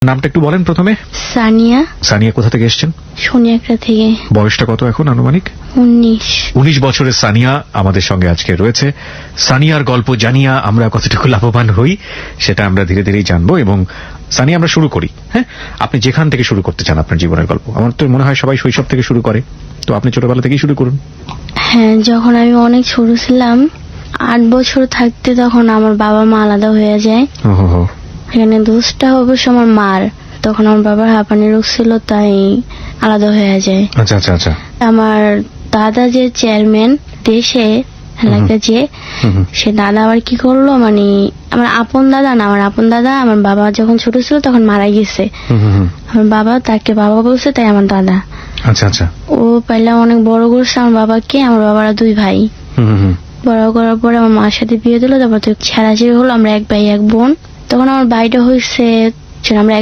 নামটা একটু বলেন প্রথমে। সানিয়া। সানিয়া কোথা থেকে এসেছেন? সোনিয়াকড়া থেকে। বয়সটা কত এখন আনুমানিক? 19। 19 বছরের সানিয়া আমাদের সঙ্গে আজকে রয়েছে। সানিয়ার গল্প জানিয়া আমরা কতটুকু লাভবান হই সেটা আমরা ধীরে ধীরেই জানবো। এবং সানিয়া, আমরা শুরু করি। হ্যাঁ, আপনি যেখান থেকে শুরু করতে চান আপনার জীবনের গল্প। আমার তো মনে হয় সবাই শৈশব থেকে শুরু করে, তো আপনি ছোটবেলা থেকেই শুরু করুন। হ্যাঁ, যখন আমি অনেক ছোট ছিলাম, 8 বছর থাকতে, তখন আমার বাবা মা আলাদা হয়ে যায়। ওহো। এখানে দোষটা অবশ্য আমার মার। তখন আমার বাবার হাঁপানি রোগ ছিল, তাই আলাদা হয়ে যায়। আচ্ছা আচ্ছা আচ্ছা। আমার দাদা যে চেয়ারম্যান দেশে এলাকা, যে সে দাদা আবার কি করলো, মানে আমার আপন দাদা না, আমার আপন দাদা আমার বাবা যখন ছোট ছিল তখন মারা গেছে। আমার বাবা তাকে বাবা বলছে, তাই আমার দাদা। আচ্ছা আচ্ছা। ও পাইলে অনেক বড় করছে আমার বাবাকে। আমার বাবারা 2 ভাই। বড় করার পরে আমার মার সাথে বিয়ে দিল। তারপর তো ছাড়াছাড়ি হলো, আমরা 1 ভাই 1 বোন। তখন আমার ভাইটা হয়েছে, আমরা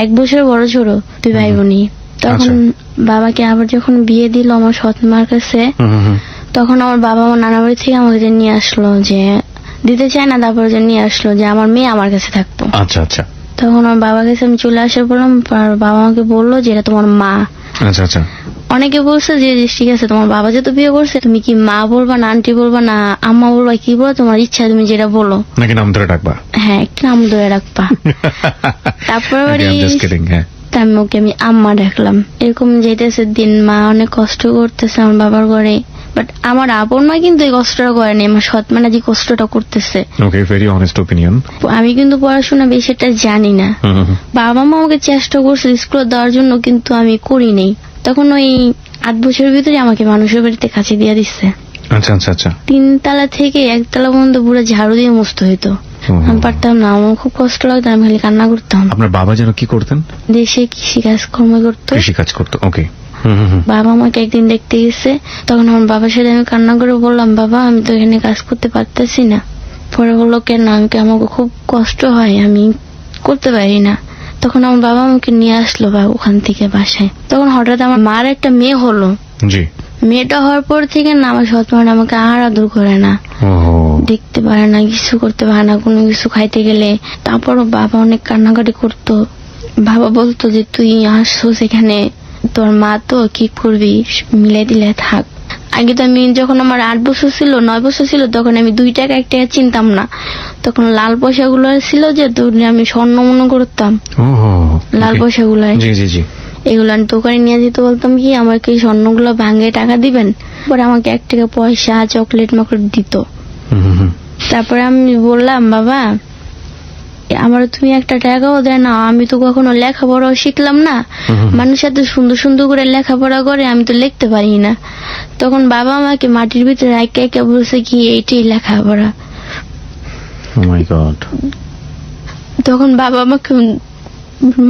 1 বছর বড় ছোট, 2 ভাই বোনই। তখন বাবাকে আবার যখন বিয়ে দিল আমার সৎ মার কাছে, তখন আমার বাবা আমার নানা বাড়ি থেকে আমাকে নিয়ে আসলো, যে দিতে চায় না, তারপরে যে নিয়ে আসলো যে আমার মেয়ে আমার কাছে থাকতো। আচ্ছা আচ্ছা। তখন আমার বাবার কাছে আমি চলে আসে বললাম, বাবা আমাকে বললো যে এটা তোমার মা। আচ্ছা আচ্ছা। অনেকে বলছে যে ঠিক আছে, তোমার বাবা যেহেতু বিয়ে করছে, তুমি কি মা বলবা না আন্টি বলবা না আম্মা বলবা, কি বলো, তোমার ইচ্ছা, তুমি যেটা বলো। নাকি নাম ধরে ডাকবা? হ্যাঁ, একটা নাম ধরে রাখবা। তারপর আমি ওকে আমি আম্মা ডাকলাম। এরকম যেতেছে দিন, মা অনেক কষ্ট করতেছে আমার বাবার ঘরে। বাট আমার আপন মা কিন্তু এই কষ্টটা করেনি, আমার সৎ মা যে কষ্টটা করতেছে। ওকে, ভেরি অনেস্ট ওপিনিয়ন। আমি কিন্তু পড়াশোনা বেশি একটা জানি না। বাবা মা আমাকে চেষ্টা করছে স্কুলে দেওয়ার জন্য, কিন্তু আমি করি নাই। তখন ওই 8 বছরের ভিতরে আমাকে মানুষের বাড়িতে কাছে দিয়ে দিচ্ছে। আচ্ছা আচ্ছা আচ্ছা। 3 তলা থেকে 1 তলা পর্যন্ত পুরো ঝাড়ু দিয়ে মুছতে হইতো। আমি পারতাম না, আমার খুব কষ্ট লাগতো, আমি খালি কান্না করতাম। আপনার বাবা যেন কি করতেন? দেশে কৃষিকাজ কর্ম করতো। কৃষিকাজ করতো, ওকে। বাবা আমাকে একদিন দেখতে গেছে, তখন আমার বাবার সাথে আমি কান্না করে বললাম, বাবা আমি তো এখানে কাজ করতে পারতেছি না। পরে বললো, কেন? আমাকে খুব কষ্ট হয়, আমি করতে পারি না। তখন আমার বাবা আমাকে নিয়ে আসলো ওখান থেকে বাসায়। তখন হঠাৎ আমার মার একটা মেয়ে হলো। জি। মেয়েটা হওয়ার পর থেকে না আমার সৎ মা আমাকে আর আদর করে না, দেখতে পারে না, কিছু করতে পারে না, কোনো কিছু খাইতে গেলে। তারপরও বাবা অনেক কান্নাকাটি করতো। বাবা বলতো যে তুই আসছো সেখানে, তোর মা তো কি করবি, মিলে দিলে থাক। আগে তো আমি যখন আমার 8 বছর ছিল 9 বছর ছিল, তখন আমি 2 টাকা 1 টাকা চিনতাম না। তখন লাল পয়সা গুলো ছিল যে আমি স্বর্ণ মনে করতাম। লাল পয়সা গুলো এগুলো আমি দোকানে নিয়ে যেতে বলতাম, কি আমাকে এই স্বর্ণগুলো ভাঙে টাকা দিবেন। পরে আমাকে 1 টাকা পয়সা চকলেট মকলেট দিত। তারপরে আমি বললাম, বাবা আমার তুমি 1 টাকাও দেয় না, আমি তো কখনো লেখাপড়াও শিখলাম না। মানুষ এত সুন্দর সুন্দর করে লেখাপড়া করে, আমি তো লিখতে পারি না। তখন বাবা আমাকে মাটির ভিতরে একে একে বলছে কি এইটাই লেখাপড়া। তখন বাবা আমাকে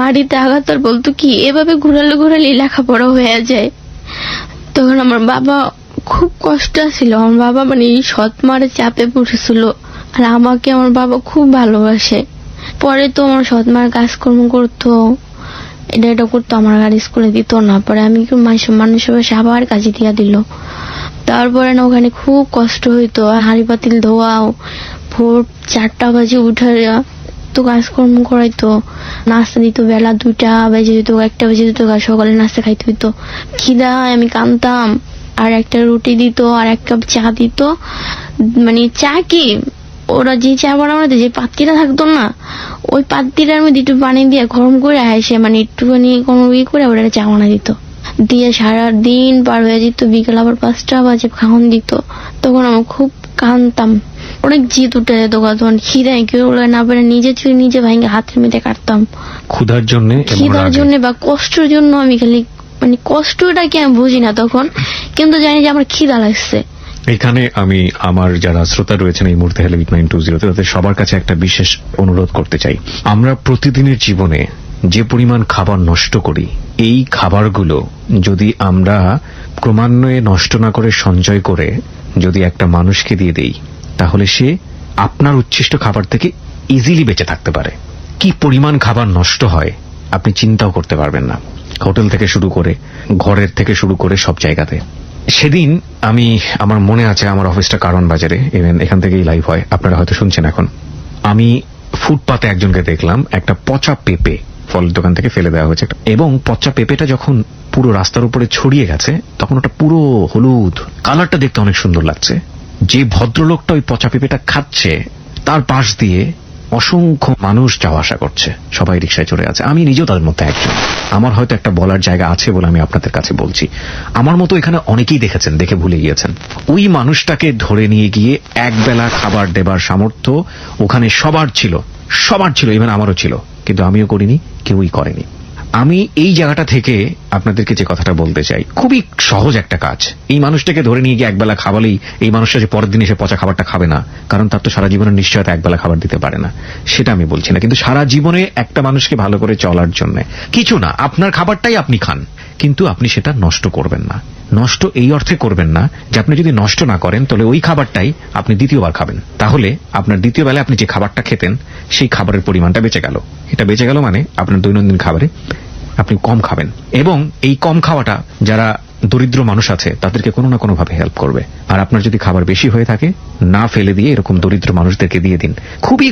মাটিতে আঘাত বলতো কি এভাবে ঘুরালে ঘুরালে লেখাপড়া হয়ে যায়। তখন আমার বাবা খুব কষ্ট ছিল। আমার বাবা মানে সৎ মারে চাপে পড়েছিল, আর আমাকে আমার বাবা খুব ভালোবাসে। পরে তো আমার সৎ মার কাজকর্ম করতো, এটা করতো, আমার গাড়ি স্কুলে দিত না। পরে আমি মানুষের বাসে আবার কাজে দিয়া দিল। তারপরে না ওখানে খুব কষ্ট হইতো, হাঁড়ি পাতিল ধোয়াও, ভোর 4টা বাজে উঠে তো কাজকর্ম করাইতো, নাস্তা দিত বেলা 2টা বাজে দিত, 1টা বাজে দিত, সকালে নাস্তা খাইতে হইতো। খিদা আমি কানতাম, আর একটা রুটি দিত, আর 1 কাপ চা দিত। মানে চা কি, ওরা যে চা বানানো যে পাত্রীটা থাকতো না, ওই পাত্রীটার মধ্যে একটু পানি দিয়ে গরম করে আসে, মানে একটুখানি কোনো করে ওরা চা বানা দিত, দিয়ে সারাদিন পার হয়ে যেত। বিকেল আবার 5টা বাজে খাওয়ান দিত। তখন আমি খুব কানতাম, অনেক জিদ উঠে যেত। তখন খিদায় কেউ না পারে নিজে ভাঙে হাতের মধ্যে কাটতাম ক্ষুধার জন্য বা কষ্টের জন্য। আমি খালি মানে কষ্টটা কি আমি বুঝি না তখন, কিন্তু জানি যে আমার খিদা লাগছে। এখানে আমি আমার যারা শ্রোতা রয়েছেন এই মুহূর্তে হেলথ 920 তাদের সবার কাছে একটা বিশেষ অনুরোধ করতে চাই। আমরা প্রতিদিনের জীবনে যে পরিমাণ খাবার নষ্ট করি, এই খাবারগুলো যদি আমরা ক্রমান্বয়ে নষ্ট না করে সঞ্চয় করে যদি একটা মানুষকে দিয়ে দেই, তাহলে সে আপনার উচ্ছিষ্ট খাবার থেকে ইজিলি বেঁচে থাকতে পারে। কি পরিমাণ খাবার নষ্ট হয় আপনি চিন্তাও করতে পারবেন না, হোটেল থেকে শুরু করে ঘরের থেকে শুরু করে সব জায়গাতে। সেদিন আমার মনে আছে, আমার অফিসটা কারণ বাজারে, ইভেন এখান থেকেই লাইভ হয়, আপনারা হয়তো শুনছেন এখন। আমি ফুটপাতে একজনকে দেখলাম একটা পচা পেঁপে ফলের দোকান থেকে ফেলে দেওয়া হয়েছে এবং পচা পেঁপেটা যখন পুরো রাস্তার উপরে ছড়িয়ে গেছে তখন ওটা পুরো হলুদ, কালারটা দেখতে অনেক সুন্দর লাগছে। যে ভদ্রলোকটা ওই পচা পেঁপেটা খাচ্ছে তার পাশ দিয়ে অসংখ্য মানুষ যাওয়া আসা করছে, সবাই রিকশায় চড়ে আছে, আমি নিজেও তাদের মধ্যে একজন। আমার হয়তো একটা বলার জায়গা আছে বলে আমি আপনাদের কাছে বলছি। আমার মতো এখানে অনেকেই দেখেছেন, দেখে ভুলে গিয়েছেন। ওই মানুষটাকে ধরে নিয়ে গিয়ে একবেলা খাবার দেবার সামর্থ্য ওখানে সবার ছিল, ইভেন আমারও ছিল, কিন্তু আমিও করিনি, কেউই করেনি। আমি এই জায়গাটা থেকে আপনাদেরকে যে কথাটা বলতে চাই, খুবই সহজ একটা কাজ। এই মানুষটাকে ধরে নিয়ে গিয়ে একবেলা খাওয়ালেই এই মানুষটা যে পরের দিন এসে পচা খাবারটা খাবে না, কারণ তার তো সারা জীবনের নিশ্চয়তা একবেলা খাবার দিতে পারে না, সেটা আমি বলছি না। কিন্তু সারা জীবনে একটা মানুষকে ভালো করে চলার জন্য কিছু না, আপনার খাবারটাই আপনি খান, কিন্তু আপনি সেটা নষ্ট করবেন না। নষ্ট এই অর্থে করবেন না যে আপনি যদি নষ্ট না করেন তাহলে ওই খাবারটাই আপনি দ্বিতীয়বার খাবেন, তাহলে আপনার দ্বিতীয় বেলায় আপনি যে খাবারটা খেতেন সেই খাবারের পরিমাণটা বেঁচে গেল। এটা বেঁচে গেল মানে আপনার দৈনন্দিন খাবারে আপনি কম খাবেন, এবং এই কম খাওয়াটা যারা দরিদ্র মানুষ আছে তাদেরকে কোনো না কোনো ভাবে হেল্প করবে। আর আপনার যদি খাবার বেশি হয়ে থাকে, না ফেলে দিয়ে এরকম দরিদ্র মানুষদেরকে দিয়ে দিন। খুবই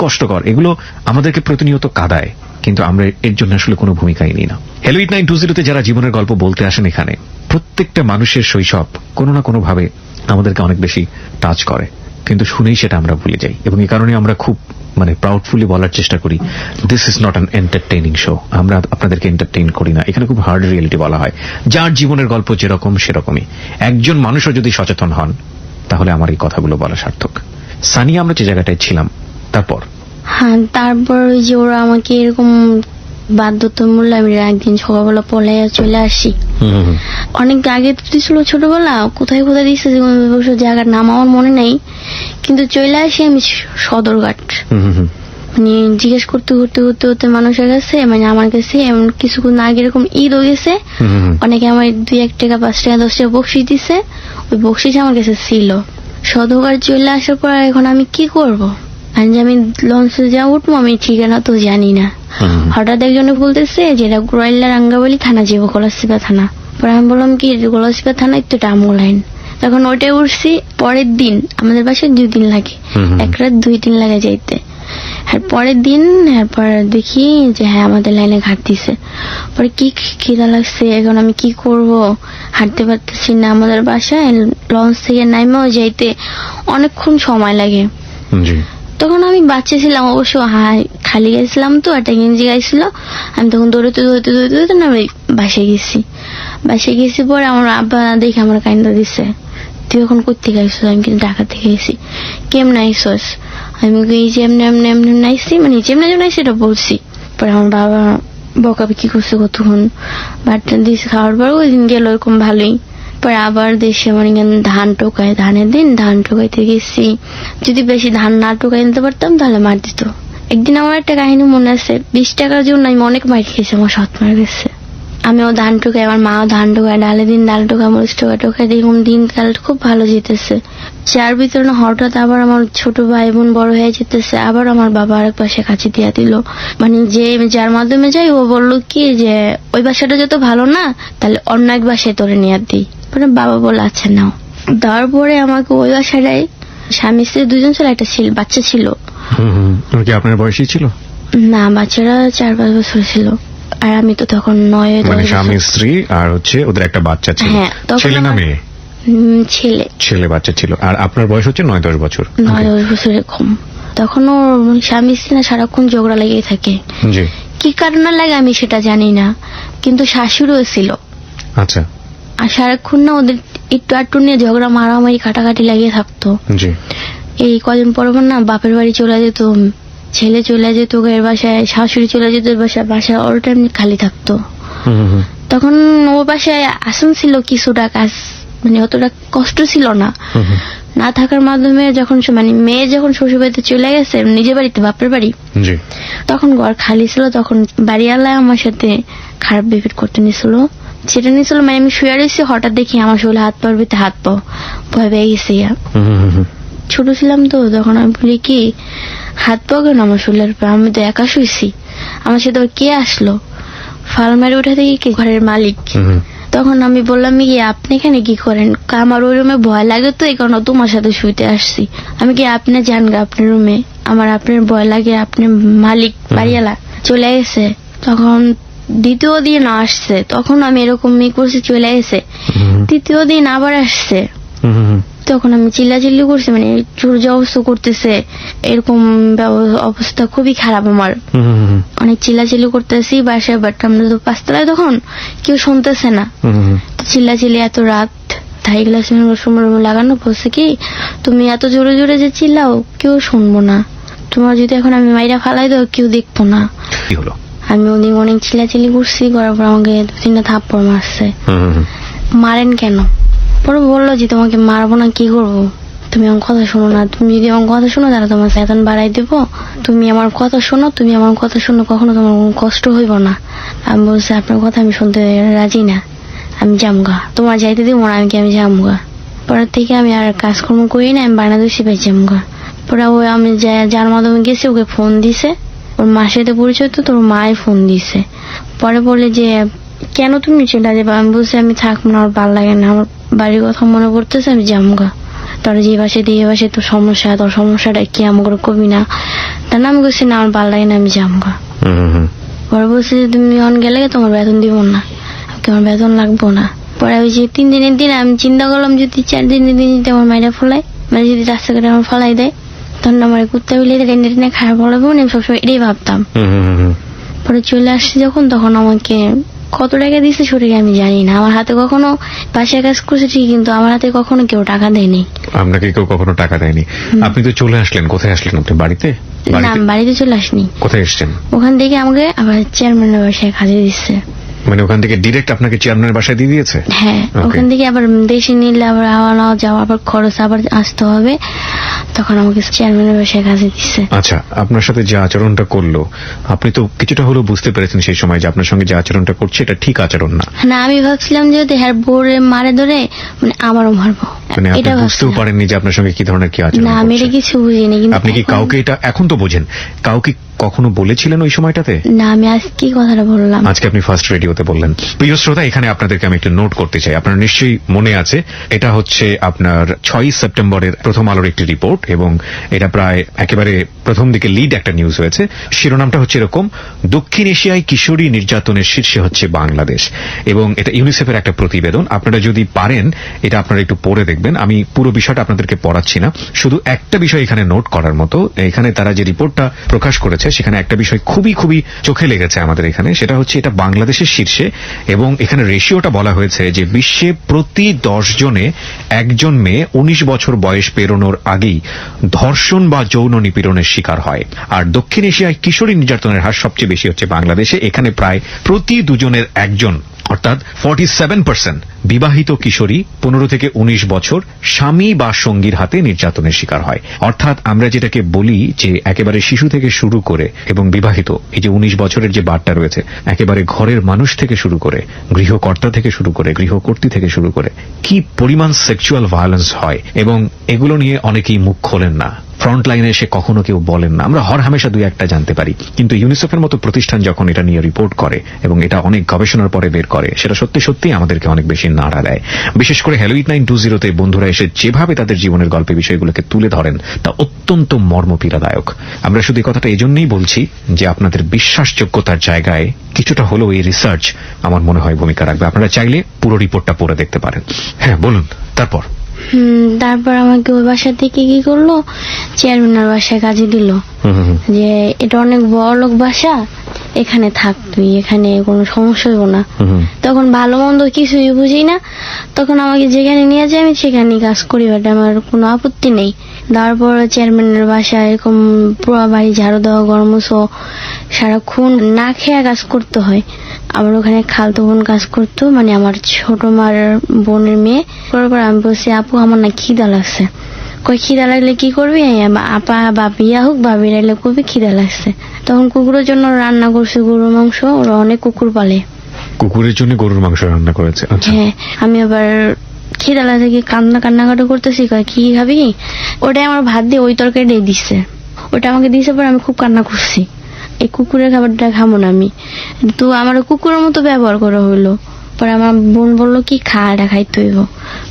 কষ্টকর, এগুলো আমাদেরকে প্রতিনিয়ত কাঁদায়, কিন্তু আমরা এর জন্য আসলে কোনো ভূমিকাই নিই না। হ্যালো 8920 তে যারা জীবনের গল্প বলতে আসেন এখানে, প্রত্যেকটা মানুষের শৈশব কোনো না কোনো ভাবে আমাদেরকে অনেক বেশি টাচ করে, কিন্তু শুনেই সেটা আমরা ভুলে যাই। এবং এই কারণে আমরা খুব প্রাউডফুলি বলার চেষ্টা করি, this is not an entertaining show. আমরা আপনাদেরকে এন্টারটেইন করি না, এখানে খুব হার্ড রিয়েলিটি বলা হয়। যার জীবনের গল্প যেরকম সেরকমই। একজন মানুষও যদি সচেতন হন তাহলে আমার এই কথাগুলো বলা সার্থক। সানিয়া, আমরা যে জায়গাটায় ছিলাম তারপর? হ্যাঁ, তারপর ওই যে ওরা আমাকে এরকম বাধ্যতামূলক আমি একদিন সকালবেলা পলাইয়া চলে আসি। অনেক আগে দিছিল ছোটবেলা, কোথায় দিচ্ছে জায়গার নাম আমার মনে নেই, কিন্তু চলে আসি আমি সদরঘাট। মানে জিজ্ঞেস করতে মানুষের কাছে, আমার কাছে এমন কিছুক্ষণ আগে এরকম ঈদ হয়ে গেছে, অনেকে আমার 2-1 টাকা 5 টাকা 10 টাকা বকশিস দিছে, ওই বকশিস আমার কাছে ছিল। সদরঘাট চলে আসার পর এখন আমি কি করব, আমি লঞ্চে যা উঠবো আমি ঠিকানা তো জানি না। হঠাৎ একজনে বলতেছে যেটা গুরাইল্লা রাঙ্গাবালি থানা যাবো, গলাচিপা থানা। পরে আমি বললাম কি গলাচিপা থানা একটু টামো লাইন। তখন ওটাই উঠছি। পরের দিন আমাদের বাসায় 2 দিন লাগে, 1 রাত 2-3 লাগে যাইতে। আর পরের দিন এরপর দেখি যে হ্যাঁ আমাদের লাইনে ঘাট দিছে। পরে কি খিদা লাগছে, এখন আমি কি করব, হাঁটতে পারতেছি না। আমাদের বাসায় লঞ্চ থেকে নাইমেও যাইতে অনেকক্ষণ সময় লাগে। তখন আমি বাচ্চা ছিলাম অবশ্য, খালি গেছিলাম তো, একটা গেঞ্জি গাইছিল। আমি তখন দৌড়তে আমি বাসায় গেছি। পরে আমার আব্বা দেখে আমার কাইন্দা দিছে, তুই এখন করতে গাইছিস? আমি কিন্তু ঢাকা থেকে গেছি। কেমন আইসস? আমি এই যে এমনি নাইছি, যেমন নাইছি এটা বলছি। পরে আমার বাবা বকাবে কি করছে কতক্ষণ, বাটটা দিয়েছে। খাওয়ার পর ওই দিন গেল এরকম ভালোই। পরে আবার দেশে ধান টোকায়, ধানের দিন ধান টোকাইতে গেছি। যদি বেশি ধান না টোকাই নিতে পারতাম তাহলে মার দিত। একদিন আমার একটা কাহিনী মনে আছে, 20 টাকার জন্য আমি অনেক মার খেয়েছি, আমার সৎ মার গেছে। আমিও ধান টোকাই, আমার মাও ধান টোকায়, ডালের দিন ডাল টোকা, মরিচ টোকায় দেখুন দিনকাল খুব ভালো যেতেছে। যার ভিতরে না হঠাৎ আবার আমার ছোট ভাই বোন বড় হয়ে যেতেছে, আবার আমার বাবা আরেক পাশে কাছে দিয়া দিল। যে যার মাধ্যমে যাই ও বললো কি যে ওই বাসাটা যত ভালো না, তাহলে অন্য এক বাসায় তোরে নিয়ে দিই। বাবা বলে আচ্ছা নাও। দেওয়ার পরে আমাকে ওই বাসাটাই স্বামী স্ত্রী 2 জন ছিল, একটা বাচ্চা ছিল। আপনার বয়সই ছিল না, বাচ্চারা 4-5 বছর ছিল, আর আমি তো তখন 9-10 স্বামী স্ত্রী আর ওদের একটা বাচ্চা ছিল। হ্যাঁ, ছেলে না মেয়ে? ছেলে বাচ্চা ছিল। আর আপনার বয়স হচ্ছে 9-10 বছর? 9-10 বছর এরকম। তখন ওর স্বামী স্ত্রী না সারাক্ষণ ঝগড়া লেগে থাকে। কি কারণে লাগে আমি সেটা জানি না, কিন্তু শাশুড়িও ছিল। আচ্ছা। আর সারাক্ষণ না ওদের একটু আটটু নিয়ে ঝগড়া মারামারি কাটাকাটি লাগিয়ে থাকতো। এই কদিন পর না বাপের বাড়ি চলে যেত, ছেলে চলে যেত এর বাসায়, শাশুড়ি চলে যেত এর বাসায়, বাসা অল টাইম খালি থাকতো। তখন ও বাসায় আসন ছিল কিছুটা কাজ, অতটা কষ্ট ছিল না। না থাকার মাধ্যমে যখন মেয়ে যখন শ্বশুর বাড়িতে চলে গেছে, নিজের বাড়িতে বাপের বাড়ি, তখন ঘর খালি ছিল। তখন বাড়িওয়ালায় আমার সাথে খারাপ বিহেভ করতে নিছিল। আমি শুয়ে রয়েছি, হঠাৎ দেখি আমার শরীরে হাত পাওয়ার ভিতরে হাত পাও, ভয় পেয়ে গেছি। ছোট ছিলাম তো, তখন আমি বলি কি হাত পাও কেন আমার শরীরের উপর? আমি তো একা শুয়েছি, আমার সাথে কে আসলো? ফাল মারি উঠে দেখি কি ঘরের মালিক। তখন আমি বললাম কি আপনি এখানে কি করেন? আমার ওই রুমে ভয় লাগে তো এই কারণে তোমার সাথে শুইতে আসছি। আমি কি আপনি যান গা আপনার রুমে, আমার আপনার ভয় লাগে, আপনি মালিক বাড়িওয়ালা। চলে গেছে। তখন দ্বিতীয় দিন আসছে, তখন আমি এরকম করছি চলে গেছে। তৃতীয় দিন আবার আসছে, তখন আমি চিল্লাচিল্লি করছি, মানে জোর জবরদস্ত করতেছে, এরকম অবস্থা খুবই খারাপ আমার। অনেক চিল্লাচিল্লি করতেছি বাসায়, বাট আমরা তো 5 তলায়, তখন কেউ শুনতেছে না। চিল্লাচিল্লি এত রাত, থাই গ্লাস লাগানো, বলছে কি তুমি এত জোরে জোরে যে চিল্লাও কেউ শুনবো না, তোমার যদি এখন আমি মাইরা ফালাই দাও কেউ দেখবো না। কি হলো? আমি ওদিন অনেক চিল্লাচিল্লি করছি, করার পর আমাকে 2-3টা থাপ্পড় মারছে। মারেন কেন? পরে বললো যে তোমাকে মারবো না, কি করবো, তুমি আমার কথা শোনো না, তুমি যদি আমার কথা শোনো তাহলে তোমার বেতন বাড়াই দেবো, তুমি আমার কথা শোনো, তুমি আমার কথা শোনো, কখনো তোমার কোনো কষ্ট হইব না। আমি বলছি আপনার কথা আমি শুনতে রাজি না, আমি জামগা, তোমার যাইতে দিব না, আমি জামগা। পরের থেকে আমি আর কাজকর্ম করি না, আমি বাংলাদেশে পাই জামগা। পরে ওই আমি যার মাধ্যমে গেছি ওকে ফোন দিছে, ওর মার সাথে পরিচয়, তো তোর মায়ের ফোন দিছে। পরে বলে যে কেন তুমি চলে যাবে? আমি বলছি আমি থাকবো না, আমার ভালো লাগে না, আমার বাড়ির কথা মনে পড়তেছে, আমি জামগা। তোর যে বাসে দিয়ে বাসে তোর সমস্যা, তোর সমস্যাটা কি আমাকে কবি না, তার নাম বলছি না আমার ভালো লাগে না, আমি জামগা। পরে বলছে যে তুমি অন গেলে তোমার বেতন দিব না, আমার বেতন লাগবো না। পরে ওই যে 3 দিনের দিন আমি চিন্তা করলাম যদি 4 দিনের দিন যদি আমার মায়েরা ফলাই, মানে যদি রাস্তাঘাটে আমার ফলাই দেয়, তখন আমার কুত্তা বিলে টেনে খারাপ বলাবো, আমি সবসময় এটাই ভাবতাম। পরে চলে আসছি যখন, তখন আমাকে কত টাকা দিচ্ছে সেটাকে আমি জানি না, আমার হাতে কখনো বাসায় কাজ করছে ঠিক, কিন্তু আমার হাতে কখনো কেউ টাকা দেয়নি। আপনাকে কেউ কখনো টাকা দেয়নি? আপনি তো চলে আসলেন, কোথায় আসলেন আপনি? বাড়িতে? না, আমি বাড়িতে চলে আসনি। কোথায় এসছেন? ওখান থেকে আমাকে আবার চেয়ারম্যানের বাসায় কাজে দিচ্ছে। মানে ওখান থেকে ডিরেক্ট আপনাকে চেয়ারম্যানের বাসায় দিয়ে দিয়েছে? হ্যাঁ, ওখান থেকে আবার দেশে নিলে আবার আওয়া যাওয়া, আবার খরচ আবার আসতে হবে, তখন আমাকে চেয়ারম্যানের বাসায় কাজে দিচ্ছে। আচ্ছা, আপনার সাথে যে আচরণটা করলো, আপনি তো কিছুটা হলেও বুঝতে পেরেছেন সেই সময় যে আপনার সঙ্গে যে আচরণটা করছে এটা ঠিক আচরণ না? না, আমি ভাবছিলাম যে হ্যাঁ বোরে মারে ধরে মানে আমারও মারবো, মানে আপনি এটা বুঝতেও পারেননি যে আপনার সঙ্গে কি ধরনের কি আচরণ না, আমি এটা করছে? কিছু বুঝিনি। কিন্তু আপনি কি কাউকে এটা এখন তো বোঝেন, কাউকে কখনো বলেছিলেন ওই সময়টাতে? না, আমি আজকে কথাটা বললাম। আজকে আপনি ফার্স্ট রেডিওতে বললেন। প্রিয় শ্রোতা, এখানে আপনাদেরকে আমি একটু নোট করতে চাই, আপনার নিশ্চয়ই মনে আছে, এটা হচ্ছে আপনার 6 সেপ্টেম্বরের প্রথম আলোর একটি রিপোর্ট, এবং এটা প্রায় একেবারে প্রথম দিকে লিড একটা নিউজ হয়েছে। শিরোনামটা হচ্ছে এরকম, দক্ষিণ এশিয়ায় কিশোরী নির্যাতনের শীর্ষে হচ্ছে বাংলাদেশ, এবং এটা ইউনিসেফের একটা প্রতিবেদন। আপনারা যদি পারেন এটা আপনারা একটু পড়ে দেখবেন, আমি পুরো বিষয়টা আপনাদেরকে পড়াচ্ছি না, শুধু একটা বিষয় এখানে নোট করার মতো। এখানে তারা যে রিপোর্টটা প্রকাশ করেছে সেখানে একটা বিষয় খুবই খুবই চোখে লেগেছে আমাদের এখানে, সেটা হচ্ছে এটা বাংলাদেশের শীর্ষে, এবং এখানে রেশিওটা বলা হয়েছে যে বিশ্বে প্রতি 10 জনে একজন মেয়ে 19 বছর বয়স পেরোনোর আগেই ধর্ষণ বা যৌন নিপীড়নের শিকার হয়। আর দক্ষিণ এশিয়ায় কিশোরী নির্যাতনের হার সবচেয়ে বেশি হচ্ছে বাংলাদেশে, এখানে প্রায় প্রতি 2 জনের 1 জন, অর্থাৎ 47% বিবাহিত কিশোরী 15 থেকে 19 বছর স্বামী বা সঙ্গীর হাতে নির্যাতনের শিকার হয়। অর্থাৎ আমরা যেটাকে বলি যে একেবারে শিশু থেকে শুরু করে এবং বিবাহিত, এই যে 19 বছরের যে বারটা রয়েছে, একেবারে ঘরের মানুষ থেকে শুরু করে, গৃহকর্তা থেকে শুরু করে, গৃহকর্ত্রী থেকে শুরু করে, কি পরিমাণ সেক্সুয়াল ভায়োলেন্স হয়, এবং এগুলো নিয়ে অনেকেই মুখ খোলেন না, ফ্রন্ট লাইনে এসে কখনো কেউ বলেন না, আমরা হরহামেশা 2-1টা জানতে পারি। কিন্তু ইউনিসেফের মতো প্রতিষ্ঠান যখন এটা নিয়ে রিপোর্ট করে এবং এটা অনেক গবেষণার পরে বের করে, সেটা সত্যি সত্যি আমাদেরকে অনেক বেশি নাড়া দেয়। বিশেষ করে হ্যালো 8920-তে বন্ধুরা এসে যেভাবে তাদের জীবনের গল্পে বিষয়গুলোকে তুলে ধরেন তা অত্যন্ত মর্মপীড়াদায়ক। আমরা শুধু এই কথাটা এজন্যই বলছি যে আপনাদের বিশ্বাসযোগ্যতার জায়গায় কিছুটা হলেও এই রিসার্চ আমার মনে হয় ভূমিকা রাখবে। আপনারা চাইলে পুরো রিপোর্টটা পড়ে দেখতে পারেন। হ্যাঁ, বলুন তারপর। তারপর আমাকে ওই বাসা থেকে কি করলো, চেয়ারম্যানের বাসায় কাজে দিল, যে এটা অনেক বড় লোক বাসা, এখানে থাক তুই, এখানে কোনো সমস্যা হইব না। তখন ভালো মন্দ কিছুই বুঝি না, তখন আমাকে যেখানে নিয়ে যায় আমি সেখানেই কাজ করি, বাট আমার কোনো আপত্তি নেই। তারপর চেয়ারম্যানের বাসায় এরকম পুরো বাড়ি ঝাড়ু দেওয়া, গরমসো, সারাক্ষণ না খেয়ে কাজ করতে হয়। আমার ওখানে খালতো বোন কাজ করতো, মানে আমার ছোট মার বোনের মেয়ে। করার পর আমি বলছি আপু আমার না খিদা লাগছে। কই খিদা লাগলে কি করবি? আপা বাপিয়া হোক, বাবির এলে কবি খিদা লাগছে। তখন কুকুরের জন্য রান্না করছে গরুর মাংস, ওরা অনেক কুকুর পালে। কুকুরের জন্য গরুর মাংস রান্না করেছে? আচ্ছা। হ্যাঁ, আমি আবার খিদা লাগছে কি কান্নাকাটা করতেছি, কি খাবি? ওটাই আমার ভাত দিয়ে ওই তরকারিটাই দিচ্ছে, ওটা আমাকে দিয়েছে। পরে আমি খুব কান্না করছি, এই কুকুরের খাবারটা খাবো না আমি, তো আমার কুকুরের মতো ব্যবহার করা হইলো। পরে আমার বোন বললো কি খা, এটা খাইতে হইব।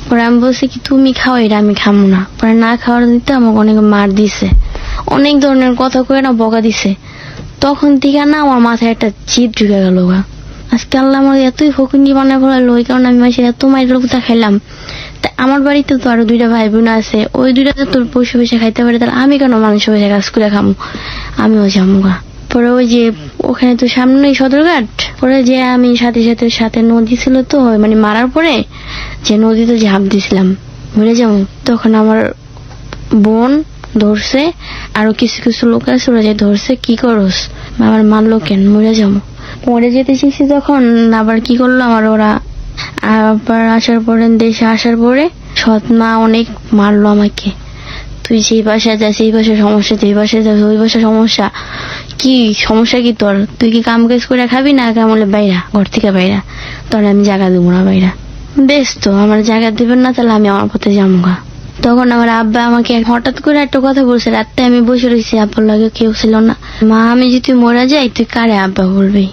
পরে আমি বলছি কি তুমি খাও, এটা আমি খাবো না। পরে না খাওয়ার দিতে আমাকে অনেক মার দিছে, অনেক ধরনের কথা কয়ে না বকা দিছে। তখন থেকে না আমার মাথায় একটা জিদ ঢুকে গেল গা। আজকে আল্লাহ আমার এতই ফকুনি বানায় ফেলালো, ওই কারণে আমি মাসে এত মায়ের লোকটা খাইলাম। তা আমার বাড়িতে তো আরো 2টা ভাই বোন আছে, ওই 2টাতে তোর বসে বসে খাইতে পারে, তাহলে আমি কেন মানুষ বসে কাজ করে খামু, আমিও যাবো গা। পরে ওই যে ওখানে তো সামনেই সদরঘাট, পরে যে আমি সাথে সাথে সাথে নদী ছিল তো, মানে মারার পরে যে নদীতে ঝাঁপ দিছিলাম মরে যাবো। তখন আমার বোন ধরছে, আরো কিছু কিছু লোক আছে, ওরা যে ধরছে কি করস, আমার মারলো কেন, মরে যাবো। মরে যেতে শিখছি তখন আবার কি করলো আমার ওরা, আবার আসার পরে দেশে আসার পরে সৎ মা অনেক মারলো আমাকে। তুই যেই বাসায় যাস এই বাসায় সমস্যা, যেই বাসায় যাস ওই বাসায় সমস্যা, কি সমস্যা কি তোর, তুই কি কাম কাজ করে খাবি না কেমন বাইরা, ঘর থেকে বাইরা, তোর আমি জায়গা দেবো না বাইরা। বেশ তো আমার জায়গা দিবেন না, তাহলে আমি আমার পথে যাবো গা। তখন আমার আব্বা আমাকে হঠাৎ করে একটা কথা বলছে, রাতে আমি বসে রয়েছি, আব্বার লাগে কেউ ছিল না, মা আমি যদি মরা যাই তুই কারে আব্বা বলবি।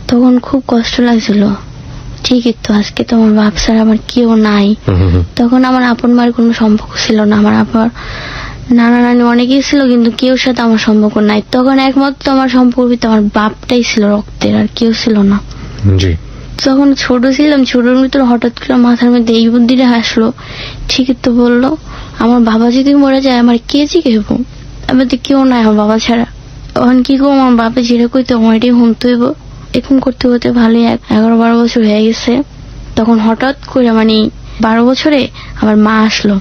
তখন খুব কষ্ট লাগছিল, ঠিকই তো, আজকে তো আমার বাপ ছাড়া আমার কেউ নাই। তখন আমার আপন মার কোনো সম্পর্ক ছিল না, আমার আবার নানা নানি অনেকেই ছিল, কিন্তু কেউ সাথে আমার সম্পর্ক নাই। তখন একমাত্র আমার সম্পর্ক আমার বাপটাই ছিল রক্তের, আর কেউ ছিল না। তখন ছোট ছিলাম, ছোটর ভিতরে হঠাৎ করে মাথার মধ্যে এই বুদ্ধিটা আসলো, ঠিকই তো বললো, আমার বাবা যদি মরে যায় আমার কে জিজ্ঞেব, আমার তো কেউ নাই আমার বাবা ছাড়া। তখন কি করবো, আমার বাবা যেটা কইতো আমার এটাই শুনতে হইব। এরকম করতে করতে ভালোই 11-12 বছর হয়ে গেছে। তখন হঠাৎ করে মানে 12 বছরে আমার মা আসলো,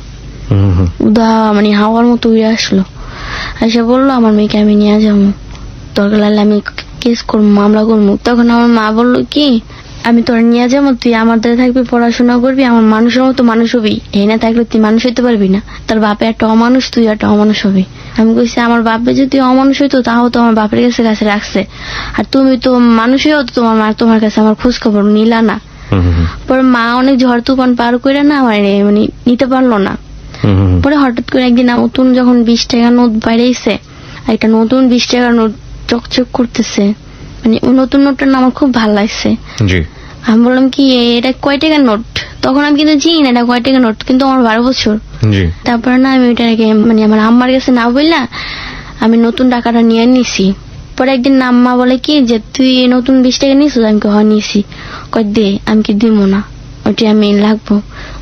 উদা মানে হাওয়ার মতো উড়ে আসলো, এসে বললো আমার মেয়েকে আমি নিয়ে যাবো, দরকার লাগলে আমি কেস করবো, মামলা করবো। তখন আমার মা বললো কি, আমি তোর নিয়ে যাবো, তুই আমার দ্বারা থাকবি, পড়াশোনা করবি, আমার মানুষের মতো মানুষ হবি, এই না থাকলে তুই মানুষ হইতে পারবি না, তার বাপে একটা অমানুষ, তুই একটা অমানুষ হবি। আমি কইছি আমার বাপে যদি অমানুষ হইতো তাও তো আমার বাপের কাছে কাছে রাখছে, আর তুমি তো মানুষই হতো, তোমার মা তোমার কাছে আমার খোঁজ খবর নিলা না। পরে মা অনেক ঝড় তুফান পার করে না আমার মানে নিতে পারলো না। পরে হঠাৎ করে একদিন নতুন যখন 20 টাকা নোট বাইরেছে, একটা নতুন 20 টাকার নোট চকচক করতেছে, মানে ওই নতুন নোটটার নাম আমার খুব ভালো লাগছে। আমি বললাম কি এটা কয় টাকার নোট, তখন আমি কিন্তু চিনি না এটা কয় টাকার নোট, কিন্তু আমার 12 বছর। তারপরে না আমি ওইটাকে মানে আমার আম্মার কাছে না বললা আমি নতুন টাকাটা নিয়ে নিছি। পরে একদিন আম্মা বলে কি যে তুই নতুন 20 টাকা নিয়েছিস, আমি নিয়েছি, কয় দে, আমি কি দিব না, ওইটা আমি লাগবো।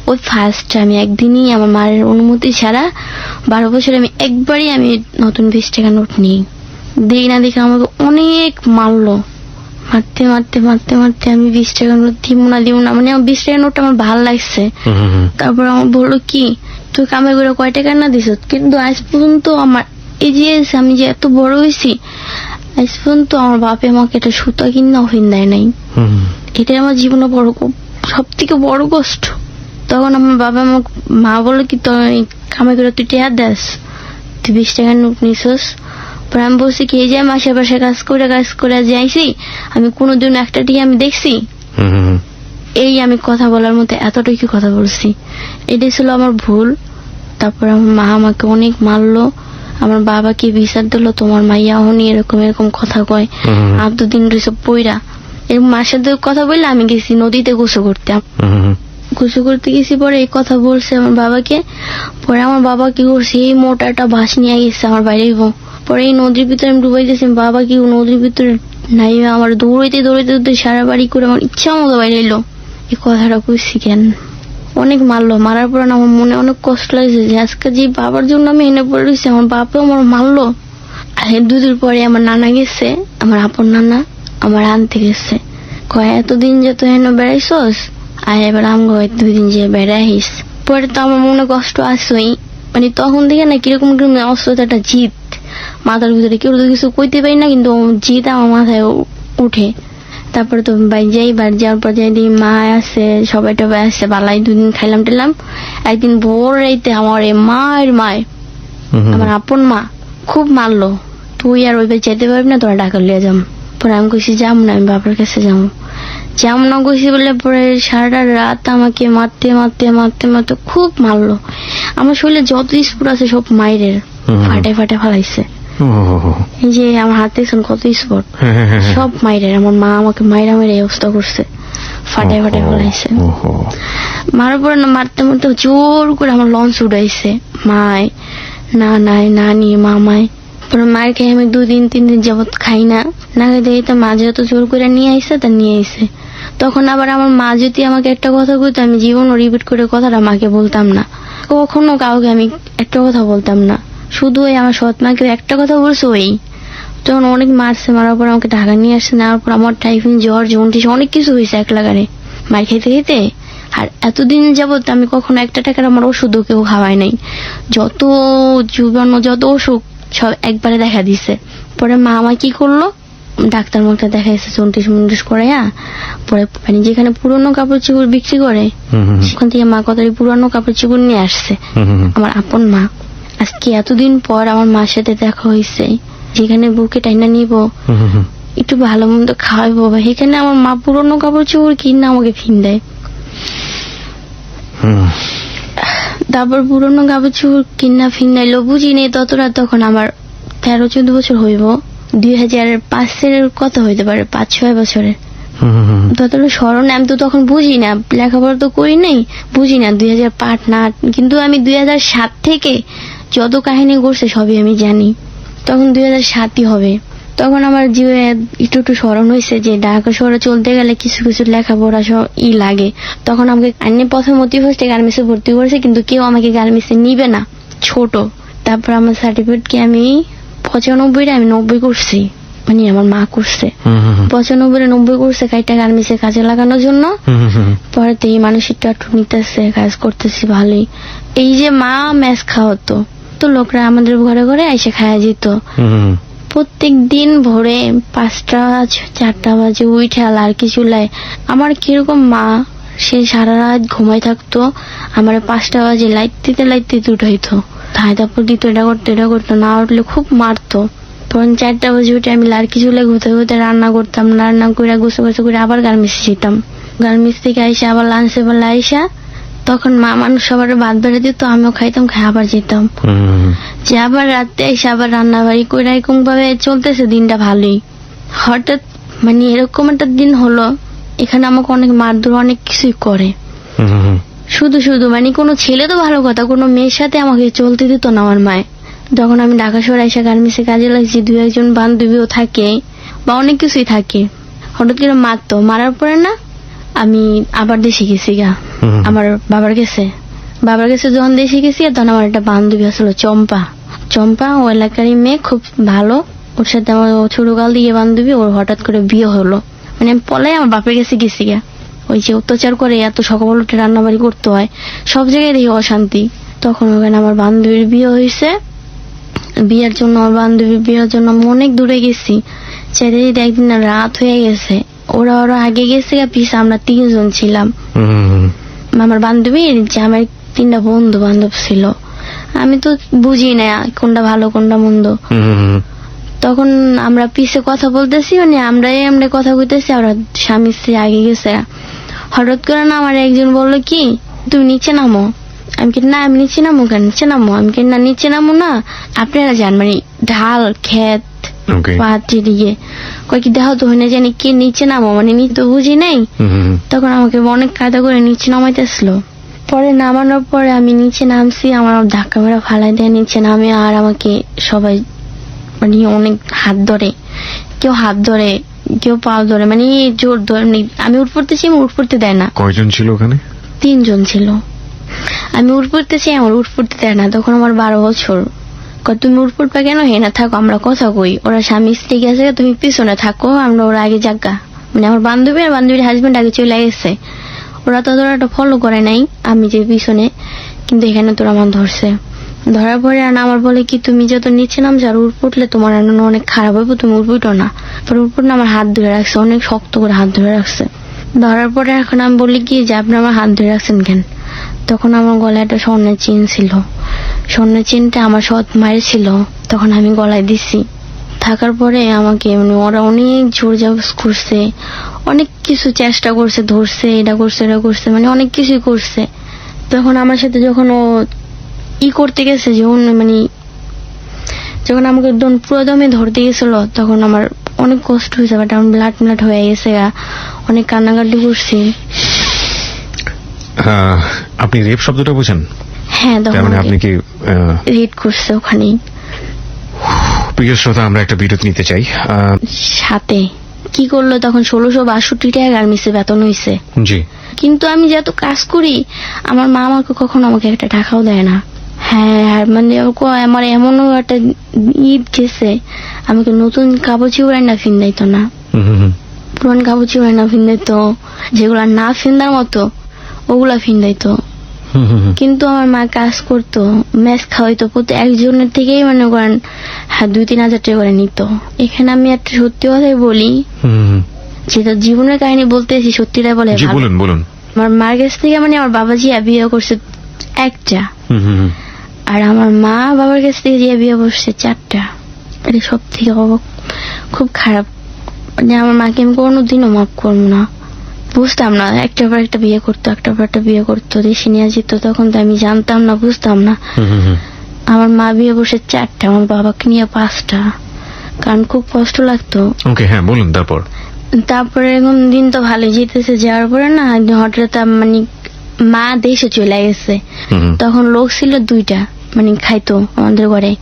ওই ফার্স্ট আমি একদিনই আমার মায়ের অনুমতি ছাড়া 12 বছরে আমি একবারই আমি নতুন 20 টাকা নোট নিই, দেই না দেখে আমাকে অনেক মারলো, মারতে মারতে মারতে মারতে আমি 20 টাকা নোট দিব না, মানে আমার 20 টাকা নোটটা আমার ভালো লাগছে। তারপর আমার বললো কি তুই কামাই করে কয় টাকা না দিস, কিন্তু আজ পর্যন্ত আমার এই যে আমি যে এত বড় হয়েছি আজ পর্যন্ত আমার বাপে আমাকে একটা সুতা কিনা ওহিন দেয় নাই। এটাই আমার জীবনে বড় সব থেকে বড় কষ্ট। তখন আমার বাবা আমাকে মা বললো কি তুই কামাই করে তুই টাকা দেস, তুই 20 টাকার নোট নিছস। পরে আমি বলছি কি এই যে আমি আশেপাশে কাজ করে যাইছি, আমি কোনোদিন একটা টিকে আমি দেখছি, এই আমি কথা বলার মধ্যে এতটুকু কথা বলছি, এটাই ছিল আমার ভুল। তারপর আমার মা আমাকে অনেক মারলো, আমার বাবাকে বিচার দিল, তোমার মাইয়া হনি এরকম এরকম কথা কয়, আর 2 দিন রয়েছে পইরা। এরকম মার সাথে কথা বললে আমি গেছি নদীতে গোসল করতে গেছি। পরে এই কথা বলছে আমার বাবাকে। পরে আমার বাবা কি করছে, এই মোটাটা বাস নিয়ে গেছে আমার বাইরে। পরে এই নদীর ভিতরে আমি ডুবাইতেছি, বাবা কি নদীর ভিতরে নাই আমার দৌড়াইতে দৌড়াইতে সারা বাড়ি করে আমার ইচ্ছা মতো বাইরে এলো। এই কথাটা কইছি কেন, অনেক মারলো। মারার পর আমার মনে অনেক কষ্ট লাগছে যে আজকে যে বাবার জন্য আমি এনে পড়ে রয়েছি, আমার বাপে আমার মারলো। আর 2 দিন পরে আমার নানা গেছে, আমার আপন নানা আমার আনতে গেছে, কয় এতদিন যে তুই এনে বেড়াইছস আর এবার আমগো 2 দিন যে বেড়াইস। পরে তো আমার মনে কষ্ট আসেই, মানে তখন থেকে না কিরকম অস্ত্র একটা জিদ মাথার ভিতরে, কেউ তো কিছু কইতে পারি না, কিন্তু জিদ আমার মাথায় উঠে। তারপরে তো বাড়ি যাওয়ার পর যাই দিই মা আছে, সবাই টবাই আসছে, বালাই 2 দিন খাইলাম টেলাম। একদিন ভোর রাইতে আমার মায়ের আমার আপন মা খুব মারলো, তুই আর ওই যেতে পারবি না, তোরা ঢাকা লিয়ে যাম। পরে আমি কইছি যাম না, আমি বাবার কাছে যাম না কইছি বলে পরে সারাটা রাত আমাকে মারতে মারতে মারতে মারতে খুব মারলো। আমার শরীরে যত স্পোর্ট আছে সব মায়ের ফাটে ফালাইছে। এই যে আমার হাতে কত স্পট, সব মায়ের, আমার মা আমাকে মায়েরা মেরে অবস্থা করছে, ফাটে ফেলাইছে। মারার পরে না মারতে মারতে জোর করে আমার লঞ্চ উড়াইছে, মায় নানি মামায়। পরে মার খেয়ে আমি 2-3 দিন যাবত খাই না খেতে খেতে মা যত জোর করে নিয়ে আইসে তা নিয়ে আইসে। তখন আবার আমার মা যদি আমাকে একটা কথা বলতো, আমি জীবনও রিপিট করে কথাটা মাকে বলতাম না, কখনো কাউকে আমি একটা কথা বলতাম না। শুধু ওই আমার সৎ মাকে একটা কথা বলছে, ওই তখন অনেক মারছে, মারার পর আমাকে ঢাকা নিয়ে আসছে, নেওয়ার পর আমার টাইফিন, জ্বর, জন্ডিস অনেক কিছু হয়েছে এক লাগারে মার খেতে খেতে। আর এতদিন যাবত আমি কখনো একটা টাকার আমার ওষুধও কেউ খাওয়াই নাই। যত জীবাণু, যত অসুখ সব একবারে দেখা দিছে। পরে মা আমার কি করলো, ডাক্তার মুখটা দেখাইছে জন্ডিস মন্ডিস করে। পরে মানে যেখানে পুরনো কাপড় চোপড় বিক্রি করে সেখান থেকে মা কত পুরনো কাপড় চোপড় নিয়ে আসছে, আমার আপন মা। আজকে এতদিন পর আমার মার সাথে দেখা হয়েছে, যেখানে বুকে টাইনা নিব, একটু ভালো মন্দ খাওয়াবো, সেখানে আমার মা পুরনো কাপড় চোপড় কিনে আমাকে ফিন দেয়। তারপর পুরনো কাপড় চোপড় কিনা ফিন নাইলো, বুঝি নেই ততটা। তখন আমার 13-14 বছর হইব, 2005-এর কথা হইতে পারে, 5-6 বছরের। ততটা স্মরণে আমি তো তখন বুঝি না, লেখাপড়া তো করি নাই, বুঝি না 2005 না। কিন্তু আমি 2007 থেকে যত কাহিনী করছে সবই আমি জানি। তখন 2007ই হবে। তখন আমার জীবনে একটু একটু স্মরণ হয়েছে যে ঢাকা শহরে চলতে গেলে কিছু কিছু লেখাপড়া সব লাগে। তখন আমাকে আইনে প্রথম অতি ফার্স্টে গার্মেন্টসে ভর্তি করেছে, কিন্তু কেউ আমাকে গার্মেন্টসে নিবে না, ছোট। তারপর আমার সার্টিফিকেটকে আমি 95-এ আমি 90 করছি, মানে আমার মা করছে 95-এ 90 করছে কাইটা গার্মেন্টসে কাজে লাগানোর জন্য। পরে তো এই মানুষটা একটু নিতেছে, কাজ করতেছি ভালোই। এই যে মা ম্যাচ খাওয়াতো, তো লোকরা আমাদের ঘরে ঘরে এসে খাওয়া যেত। প্রত্যেক দিন ভোরে 5টা 4টা বাজে উঠে আর কি চুলায় আমার কিরকম মা, সে সারা রাত ঘুমাই থাকতো, আমার 5টা বাজে লাইট দিতে উঠাইতো, তারপর দিত, এটা করতো, না উঠলে খুব মারতো। তখন 4টা বাজে উঠে আমি লাড়কি চুলে ঘুরতে ঘুরতে রান্না করতাম, রান্না করে গোসল করে আবার গার্মেন্টস যেতাম। গার্মেন্টস থেকে আইসা আবার লাঞ্চে বেলা আইসা তখন মা মানুষ সবার ভাত বেড়ে দিত, আমিও খাইতাম, খাই আবার যেতাম। যে আবার রাতে এসে আবার রান্না বাড়ি করে এরকম ভাবে চলতেছে দিনটা ভালোই। হঠাৎ মানে এরকম একটা দিন হলো, এখানে আমাকে অনেক মারধর, অনেক কিছুই করে। শুধু মানে কোনো ছেলে তো ভালো কথা, কোনো মেয়ের সাথে আমাকে চলতে দিত না আমার মায়। যখন আমি ঢাকা শহরে এসে গার্মেন্টসে কাজে লাগছি, 2-1 বান্ধবীও থাকে বা অনেক কিছুই থাকে, হঠাৎ করে মারতো। মারার পরে না আমি আবার দেশে গেছি গা, আমার বাবার কাছে যখন দেশে গেছি, তখন আমার একটা বান্ধবী আসলো চম্পা, ও এলাকারই মেয়ে, খুব ভালো। ওর সাথে আমার ছোটকাল দিয়ে বান্ধবী, ওর হঠাৎ করে বিয়ে হলো। মানে আমি পলাই আমার বাপের কাছে গেছি গা। ওই যে অত্যাচার করে, এত সকাল উঠে রান্না বাড়ি করতে হয়, সব জায়গায় দেখি অশান্তি। তখন ওখানে আমার বান্ধবীর বিয়ে হয়েছে। বিয়ের জন্য আমি অনেক দূরে গেছি, চাইতে একদিন রাত হয়ে গেছে। ওরা আগে গেছে, পিছে আমরা 3 জন ছিলাম। আমার বান্ধবীর যে আমার 3টা বন্ধু বান্ধব ছিল, আমি তো বুঝি না কোনটা ভালো কোনটা মন্দ। তখন আমরা পিছে কথা বলতেছি, মানে আমরা কথা কইতেছি, আমরা স্বামী স্ত্রী আগে গেছে। হঠাৎ করে না আমার একজন বললো কি, তুমি নিচে নামো। আমি কি না, আমি নিচে নামো কেন, নিচে নামো। আমি কি না, নিচে নামো না, আপনারা যান, মানে ঢাল ক্ষেত পাহাড় দিকে কয়েক দেখাও তো হয়ে জানি কি নিচে নামো, মানে নিচে তো বুঝি নাই। তখন আমাকে অনেক কাদা করে নিচে নামাইতেছিল। পরে নামানোর পরে আমি নিচে নামছি, আমার ধাক্কা মেরা ফালাই দেয় নিচে নামে। আর আমাকে সবাই মানে অনেক হাত ধরে, কেউ পা ধরে, মানে জোর ধরে। আমি উঠ পড়তেছি, আমার উঠ পড়তে দেয় না। কয়জন ছিল ওখানে? 3 জন ছিল। আমি উঠ পড়তেছি, আমার উঠ পড়তে দেয় না। তখন আমার 12 বছর। তুমি উঠ পড়বা কেন, হে না থাকো, আমরা কথা কই। ওরা স্বামী স্ত্রী গেছে, তুমি পিছনে থাকো, আমরা ওরা আগে জাগা। মানে আমার বান্ধবীর হাজবেন্ড আগে চলে গেছে। ওরা তো একটা ফলো করে নাই, আমি যে পিছনে। কিন্তু এখানে তোরা আমার ধরার পরে আমার বলে কি, তুমি যত নিচে নামছো আর উঠ পড়লে তোমার অনেক খারাপ হবে, তুমি উঠবো না। পরে উঠপড় না আমার হাত ধরে রাখছে, অনেক শক্ত করে হাত ধরে রাখছে। ধরার পরে এখন আমি বলি কি যে আপনি আমার হাত ধরে রাখছেন কেন। তখন আমার গলায় একটা স্বর্ণের চেন ছিল, স্বর্ণের চেনটা আমার সৎ মায়ের ছিল, তখন আমি গলায় দিছি। থাকার পরে আমাকে মানে ওরা অনেক জোর জবরদস্ত করছে, অনেক কিছু চেষ্টা করছে, ধরছে, এটা করছে, মানে অনেক কিছুই করছে। তখন আমার সাথে যখন ও করতে গেছে, মানে যখন আমাকে পুরো দমে ধরতে গেছিল, তখন আমার অনেক কষ্ট হয়েছে, বাট আমার ব্লাড হয়ে গেছে, অনেক কান্নাকাটি করছি। আপনি রেপ শব্দটা বুঝেন? হ্যাঁ, তখন আপনি কি রেপ করছে ওখানে। প্রিয় শ্রোতা, আমরা একটা বিরতি নিতে চাই। সাথে কি করলো তখন 1662 টাকা গার্মেন্টসে বেতন হইছে। জি। কিন্তু আমি যত কাজ করি আমার মা আমাকে কখনো আমাকে একটা টাকাও দেয় না। হ্যাঁ, আর মানে আমার এমনও একটা ঈদ গেছে আমাকে নতুন কাপড় চোপড় না ফিন্দাইতো না, পুরান কাপড় চোপড় না ফিন্দাইতো, যেগুলা না ফিন্দার মতো ওগুলা ফিন্দাইতো। কিন্তু আমার মা কাজ করতো, ম্যাচ খাওয়াইতো, প্রতি একজনের থেকেই মনে করেন 2-3 হাজার টাকা করে নিত। এখানে আমি একটা সত্যি কথাই বলি, যেটা জীবনের কাহিনী বলতেছি, সত্যিটা বলে বলুন বলুন। আমার মার কাছ থেকে মানে আমার বাবাজি বিয়ে করছে একটা, আর আমার মা বাবার কাছ থেকে যে বিয়ে করছে 4টা। এটা সব থেকে খুব খারাপ। মানে আমার মাকে আমি কোনোদিনও মাফ করবো না। বুঝতাম না, একটার পর একটা বিয়ে করতো, একটার পর একটা বিয়ে করতো, দেশে নিয়ে যেত, তখন তো আমি জানতাম না, বুঝতাম না। আমার মা বিয়ে বসে 4টা, আমার বাবাকে নিয়ে 5টা, কারণ খুব কষ্ট লাগতো। ওকে, হ্যাঁ বলুন। তারপরে এখন দিন তো ভালো যেতেছে, যাওয়ার পরে না হঠাৎ মানে মা দেশে চলে গেছে। তখন লোক ছিল 2টা, মানে খাইতো আমাদের ঘরে।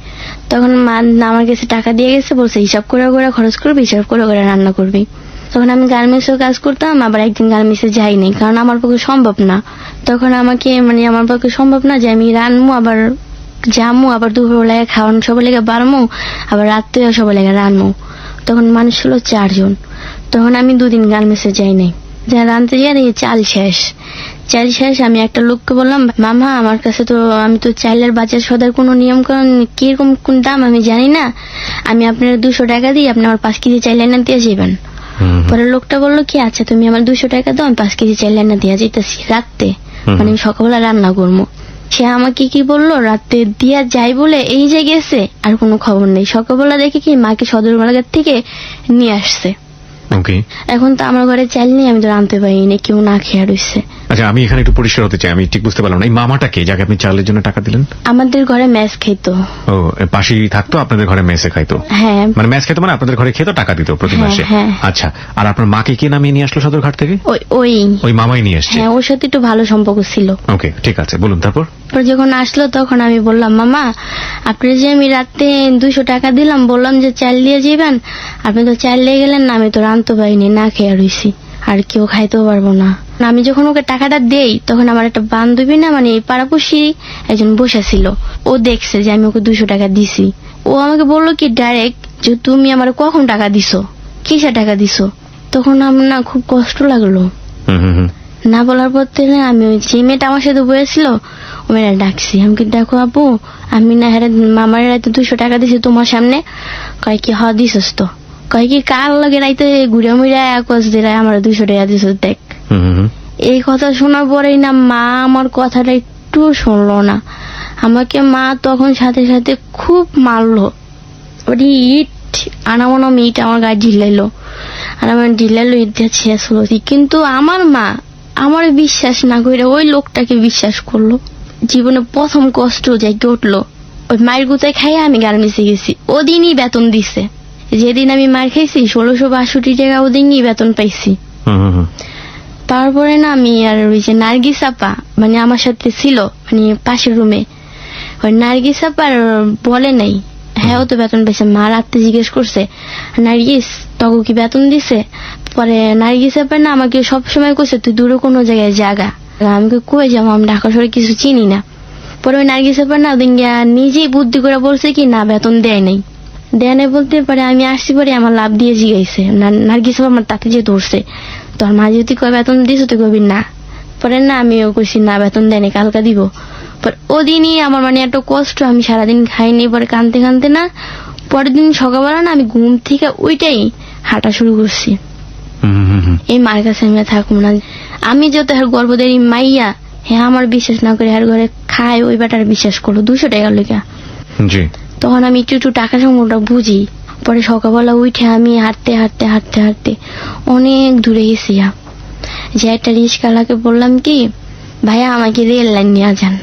তখন মা আমার কাছে টাকা দিয়ে গেছে, বলছে হিসাব করে করে খরচ করবি, হিসাব করে করে রান্না করবি। তখন আমি গার্মেন্টসেও কাজ করতাম, আবার একদিন গার্মেন্টসে যাইনি, কারণ আমার পক্ষে সম্ভব না। তখন আমাকে মানে আমার পক্ষে সম্ভব না যে আমি রান্নু, আবার জামু, আবার দুপুরবেলায় খাওয়ানো সবার লেগে বাড়মু, আবার রাত্রেও সবার লেগে রান্নু। তখন মানুষ ছিল 4 জন। তখন আমি 2 দিন গার্মেন্টসে যাই নাই, যা রাঁধতে যাই দেখি চাল শেষ। আমি একটা লোককে বললাম, মামা আমার কাছে তো, আমি তো চাইলের বাজার সদার কোনো নিয়ম কারণ কিরকম কোন দাম আমি জানি না, আমি আপনার 200 টাকা দিই, আপনি আমার 5 কেজি চাইলে না দিয়ে যাবেন। পরে লোকটা বললো কি, আচ্ছা তুমি আমার 200 টাকা দাও, আমি 5 কেজি চাইলে না দিয়ে যেতেছি রাত্রে, মানে আমি সকালবেলা রান্না করবো। সে আমাকে কি বললো, রাতে দিয়া যাই বলে এই যে গেছে, আর কোনো খবর নেই। সকালবেলা দেখে কি মাকে সদর বাজার থেকে নিয়ে আসছে। এখন তো আমার ঘরে চাল নেই, আমি তো রাঁধতে পারিনি, কেউ না খেয়ে রয়েছে। আচ্ছা, আমি এখানে একটু পরিষ্কার হতে চাই, আমি ঠিক বুঝতে পারলাম না, এই মামাটা কে যাকে আপনি চালের জন্য টাকা দিলেন? আমাদের ঘরে মেস খাইতো। ও, পাশেই থাকতো, আপনাদের ঘরে মেসে খাইতো? হ্যাঁ, মানে মেস খাইতো, মানে আপনাদের ঘরে খেত, টাকা দিত প্রতি মাসে? আচ্ছা, আর আপনার মাকে কে নামিয়ে নিয়ে আসলো সদরঘাট থেকে? ওই মামাই নিয়ে আসছে? হ্যাঁ, ওর সাথে একটু ভালো সম্পর্ক ছিল। ওকে, ঠিক আছে, বলুন। তারপর যখন আসলো তখন আমি বললাম, মামা আপনি যে আমি রাতে 200 টাকা দিলাম, বললাম যে চাল দিয়ে যাবেন, আপনি তো চাল দিয়ে গেলেন না, আমি তো রাঁধতে পারিনি, না খেয়ে রইছি, আর কেউ খাইতেও পারবো না। আমি যখন ওকে টাকাটা দেই তখন আমার একটা বান্ধবী না, মানে পাড়াপড়শি একজন বসে ছিল, ও দেখছে যে আমি ওকে 200 টাকা দিছি। ও আমাকে বললো কি ডাইরেক্ট যে তুমি আমার কখন টাকা দিছো, কিসে টাকা দিছো? তখন আমার না খুব কষ্ট লাগলো। না বলার পর থেকে আমি ওই যে মেয়েটা আমার সাথে বসেছিল ও মেয়েটা ডাকছি, আমাকে দেখো আপু, আমি না হ্যাঁ মামার রাতে 200 টাকা দিছি তোমার সামনে। কয় কি, হ দিছস তো। কয় কি, কার লাগে রাইতে ঘুরে মুড়ে কস দিলাই আমার 200 টাকা দিছস, দেখ। এই কথা শোনার পরেই না মা আমার কথাটা একটু শুনলো না, আমাকে মা তখন সাথে সাথে খুব মারলো। ওটি ইট আনামনা ইট আমার গায়ে ঢিলাইলো, আর আমার ঢিলাইলো, ইট দিয়ে শেষ হলো। কিন্তু আমার মা আমার বিশ্বাস না করে ওই লোকটাকে বিশ্বাস করলো। জীবনে প্রথম কষ্ট জায়গা উঠলো, ওই মায়ের গুতায় খাইয়ে আমি গার্মেন্টসে গেছি। ওদিনই বেতন দিছে, যেদিন আমি মার খাইছি 1662 টাকা ওদিনই বেতন পাইছি। তারপরে না আমি আর ওই যে নার্গিস আপা, মানে আমার সাথে ছিল, মানে পাশের রুমে, ওই নার্গিস আপা বলে নাই, হ্যাঁ ও তো বেতন পেয়েছে। মা রাত্রে জিজ্ঞেস করছে, নার্গিস তগো কি বেতন দিছে? পরে নার্গিস আপা না আমাকে সবসময় কইছে তুই দূরে কোনো জায়গায় জাগা। আমাকে কই যাবো, আমি ঢাকা শহরে কিছু চিনি না। পরে ওই নার্গিস আপা না ওদিন নিজেই বুদ্ধি করে বলছে কি না বেতন দেয় নাই বলতে পারে। আমি আসছি পরে আমার লাভ দিয়ে জিগাইছে, নার্গিস আপা আমার তাতে যে ধরছে, তোর মা যদি কয় বেতন দিস তুই কবি না। পরে না আমিও কইছি না বেতন দেয়নি, কালকা দিব। ওদিনই আমার মানে এত কষ্ট, আমি সারাদিন খাইনি। পরে কানতে কানতে না পরের দিন সকালবেলা না আমি ঘুম থেকে ওইটাই হাঁটা শুরু করছি, এই মার কাছে আমি থাকবো না। আমি যত হার গর্ভধারী মাইয়া, হ্যাঁ আমার বিশ্বাস না করে হার ঘরে খায়, ওই বেটার বিশ্বাস করলো 200 টাকা লেখা। তখন আমি একটু টাকা সংকটটা বুঝি। পরে সকালবেলা উঠে আমি হাঁটতে হাঁটতে হাঁটতে হাঁটতে অনেক দূরে গেছি, যে একটা রিক্সাওয়ালাকে বললাম কি ভাইয়া আমাকে রেল লাইন নিয়ে যান।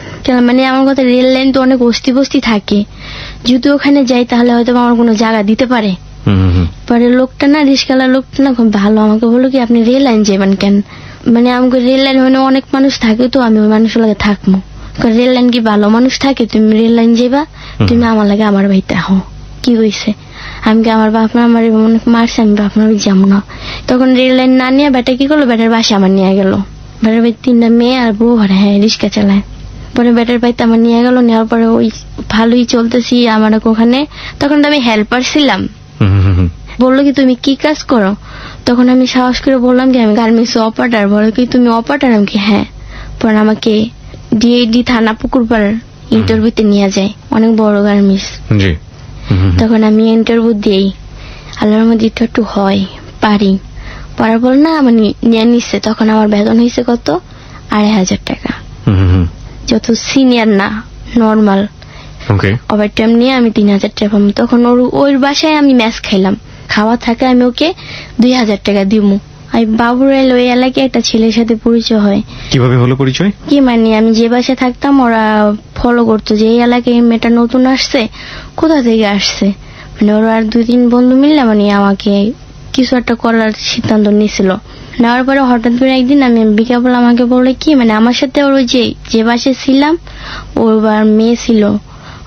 মানে আমার কথা রেল লাইন তো অনেক বস্তি বস্তি থাকে, যদি ওখানে যাই তাহলে হয়তো আমার কোনো জায়গা দিতে পারে। পরে লোকটা না, রিক্সাওয়ালা লোকটা না খুব ভালো, আমাকে বললো কি আপনি রেল লাইন যাবেন কেন? মানে আমাকে রেল লাইন মানে অনেক মানুষ থাকে, তো আমি ওই মানুষের লাগে থাকবো। রেল লাইন কি ভালো মানুষ থাকে? তুমি রেল লাইন যাবা, তুমি আমার লাগে আমার বাড়িতে আহো। কি হয়েছে? আমি কি আমার বাপ মা আমার অনেক মারছে, আমি বাপ মা যাবো না। তখন রেল লাইন না নিয়ে বেটা কি করলো, বেটার বাসা আমার নিয়ে গেল। বেটার বাড়ি 3টা মেয়ে আর বউ ভাড়া, হ্যাঁ রিক্সা চালায়। পরে বেটার বাড়িতে আমার নিয়ে গেল, নেওয়ার পরে ওই ভালোই চলতেছি আমার ওখানে। তখন তো আমি হেল্পার ছিলাম। বললো কি তুমি কি কাজ করো? তখন আমি সাহস করে বললাম কি আমি গার্মেন্টস অপারেটর। বলে কি তুমি অপারেটর? আমি কি হ্যাঁ। পরে আমাকে ডিএডি থানা পুকুরপাড়ার ইন্টারভিউতে নিয়ে যায়, অনেক বড় গার্মেন্টস। তখন আমি ইন্টারভিউ দিই, আল্লাহর মধ্যে একটু হয় পারি। পরে বল না আমার নিয়ে নিচ্ছে। তখন আমার বেতন হয়েছে কত, 2,500 টাকা। যত সিনিয়র না, নর্মাল ওভার টাইম নিয়ে আমি 3,000 টাকা পাবো। তখন ওর বাসায় আমি ম্যাচ খাইলাম, খাওয়া থাকে আমি ওকে 2,000 টাকা দিব। আমি বাবুরাইল ওই এলাকায় একটা ছেলের সাথে পরিচয় হয়। কিভাবে হলো পরিচয়? কি মানে আমি যে বাসায় থাকতাম ওরা ফলো করতো যে এই এলাকায় মেয়েটা নতুন আসছে, কোথা থেকে আসছে। মানে ওরা আর 2-3 বন্ধু মিললে মানে আমাকে কিছু একটা করার সিদ্ধান্ত নিয়েছিল। নেওয়ার পরে হঠাৎ করে একদিন আমি বিকাল আমাকে বলে কি মানে আমার সাথে ওর যে বাসায় ছিলাম ওর মেয়ে ছিল,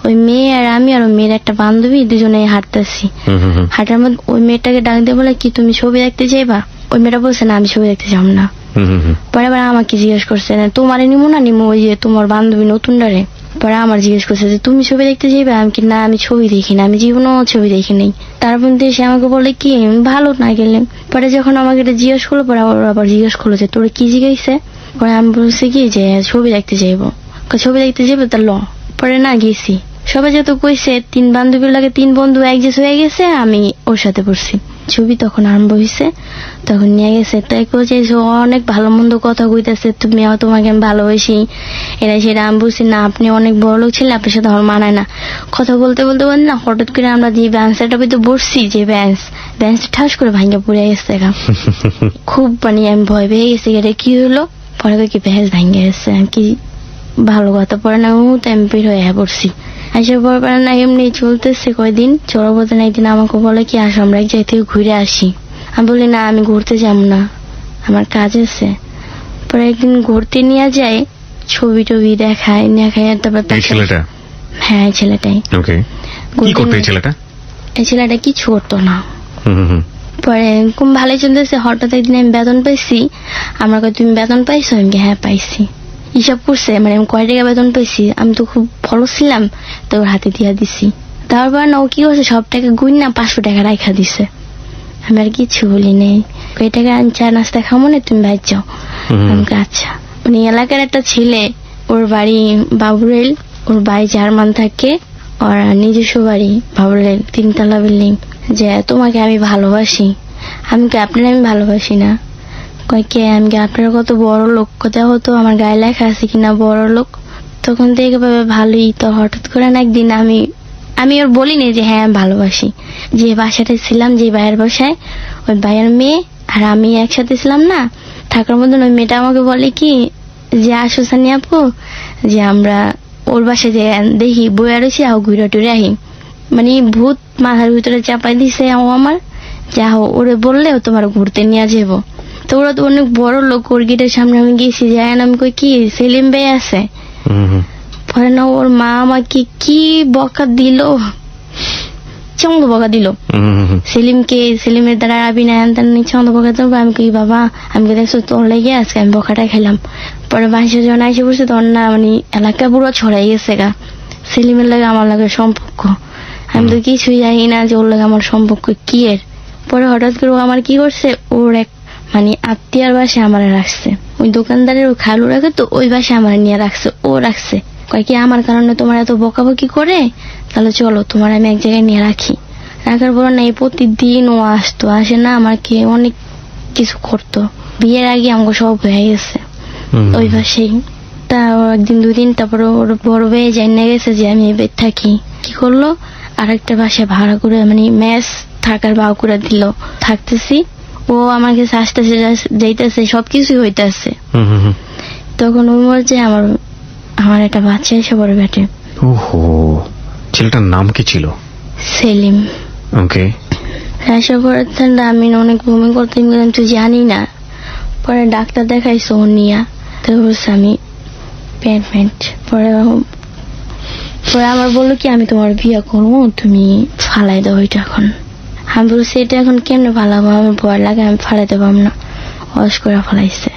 ওই মেয়ে আর আমি আর ওই মেয়ের একটা বান্ধবী দুজনে হাঁটতেছি। হাঁটার মধ্যে ওই মেয়েটাকে ডাক দিয়ে বলে কি তুমি ছবি দেখতে যাইবা? ওই মেয়েটা বলছে না আমি ছবি দেখতে যাব না। পরে আবার আমাকে জিজ্ঞেস করছে না তোমারে নিমো না নিমো ওই যে তোমার বান্ধবী নতুন ডারে। পরে আমার জিজ্ঞেস করছে যে তুমি ছবি দেখতে যাইবা? আমি কি না আমি ছবি দেখি না, আমি জীবনেও ছবি দেখি নাই। তারপর সে আমাকে বলে কি ভালো না গেলে। পরে যখন আমাকে এটা জিজ্ঞেস করলো পরে আবার জিজ্ঞেস করলো যে তোর কি জিজ্ঞাসে? পরে আমি বলছি কি যে ছবি দেখতে যাইবো। ছবি দেখতে যাইবো তা ল। পরে না গেছি। সবাই যত কইছে 3 বান্ধবীর লাগে 3 বন্ধু একজেস হয়ে গেছে, আমি ওর সাথে পড়ছি। ছবি তখন আরম্ভ হয়েছে, তখন নিয়ে গেছে। তাই কইছে অনেক ভালো মন্দ কথা কইতেছে, তুমি তোমাকে আমি ভালোবাসি এরা সেটা। আমি বলছি না আপনি অনেক বড় লোক ছিলেন, আপনার সাথে আমার মানায় না। কথা বলতে বলতে বল না হঠাৎ করে আমরা যে বেঞ্চটা বসছি, যে বেঞ্চটা ঠাস করে ভাঙ্গা পড়ে গেছে। খুব মানে আমি ভয় পেয়ে গেছি, এটা কি হলো? পরে কি বেঞ্চ ভাঙ্গে গেছে কি ভালো কথা। পরে না আমি বের হয়ে পড়ছি। আসার পর না এমনি চলতেছে কয়দিন, চলবো না। একদিন আমাকে বলে কি আসো আমরা এক জায়গা থেকে ঘুরে আসি। আমি বলি না আমি ঘুরতে যাবো না, আমার কাজ আছে। পরে একদিন ঘুরতে নিয়ে যায়, ছবি টবি দেখায় তারপর হ্যাঁ ছেলেটাই। এই ছেলেটা কিছু করতো না। পরে খুব ভালোই চলতেছে। হঠাৎ একদিন আমি বেতন পাইছি। আমার কাছে তুমি বেতন পাইছো? আমি হ্যাঁ পাইছি। হিসাব করছে মানে আমি কয় টাকা বেতন পাইছি। আমি তো খুব ভালো ছিলাম, তো ওর হাতে দিয়া দিছি। তারপর না ও কি করছে সব টাকা গুণ না 500 টাকা রাখা দিছে। আমি আর কিছু বলি নেই। এই টাকা আমি চা নাস্তা খাবো না, তুমি বাইর যাও। আমাকে আচ্ছা। মানে এলাকার একটা ছেলে, ওর বাড়ি বাবুরাইল, ওর বাড়ি জার্মান থাকে, ওর নিজস্ব বাড়ি বাবুরাইল 3 তলা বিল্ডিং। যে তোমাকে আমি ভালোবাসি। আমি কি আপনার আমি ভালোবাসি না? কে আমি কি আপনার কত বড় লোক? কোথাও হতো আমার গায়ে লেখা আছে কিনা বড় লোক। তখন থেকে ভাবে ভালোই। তো হঠাৎ করে না একদিন আমি ওর বলিনি যে হ্যাঁ আমি ভালোবাসি। যে বাসাটা ছিলাম, যে ভাইয়ের বাসায়, ওই ভাইয়ের মেয়ে আর আমি একসাথে ছিলাম না, থাকার মতন ওই মেয়েটা আমাকে বলে কি যে আসো সানি আপু, যে আমরা ওর বাসায় যে দেখি বইয়া রয়েছি আহ ঘুরে টুরে আহি। মানে ভূত মাথার ভিতরে চাপাই দিছে আমার, যা ওরে বললে ও তোমার ঘুরতে নিয়ে যাবো। তো ওরা তো অনেক বড় লোক, ওর গেটের সামনে আমি গেছি, যাই আমি কই কি সেলিম ভাই আছে? পরে না ওর মা আমাকে কি বকা দিল, চন্দ বকা দিল। সেলিমের দ্বারা আবি না চন্দ বকা দিল। আমি কই বাবা আমি দেখছো তোর লেগে আজকে আমি বকাটা খেলাম। পরে বাসায় যখন এসে পড়ছে তখন না মানে এলাকা পুরো ছড়াই গেছে গা সেলিমের লাগে আমার লাগে সম্পর্ক। আমি তো কিছুই জানি না যে ওর লাগে আমার সম্পর্ক কি এর। পরে হঠাৎ করে ও আমার কি করছে, ওর এক মানে আত্মীয়ার বাসায় আমার রাখছে। ওই দোকানদারের ও খালু রাখে, তো ওই বাসায় আমার নিয়ে রাখছে। ও রাখছে কয় কি আমার কারণে তোমার এত বকাবকি করে, তাহলে চলো তোমার আমি এক জায়গায় নিয়ে রাখি। রাখার পর না এই প্রতিদিন ও আসতো, আসে না আমাকে অনেক কিছু করতো। বিয়ের আগে আমাকে সব হয়ে গেছে ওই বাসায়। তা একদিন 2 দিন তারপর ওর বড় ভাই জানিয়ে গেছে যে আমি এবার থাকি। কি করলো, আরেকটা বাসায় ভাড়া করে মানে ম্যাচ থাকার ভাও করে দিল। থাকতেছি, ও আমার কাছে আসতেছে যাইতেছে, সবকিছুই হইতেছে। তখন ওই বলছে আমার একটা বাচ্চা এসে বড় বেটে। ওহো, ছেলেটার নাম কি ছিল? সেলিম। ওকে। আসার পরে আমি অনেক বমি করতে কিন্তু জানি না। পরে ডাক্তার দেখাইছো নিয়া, তো বলছে আমি প্যান্ট। পরে পরে আমার বললো কি আমি তোমার বিয়ে করবো, তুমি ফালাই দাও এটা এখন। আমি বলছি এটা এখন কেমনে ফালাবো, আমার ভয় লাগে, আমি ফালাইতে পারবো না। অস করে ফালাইছে।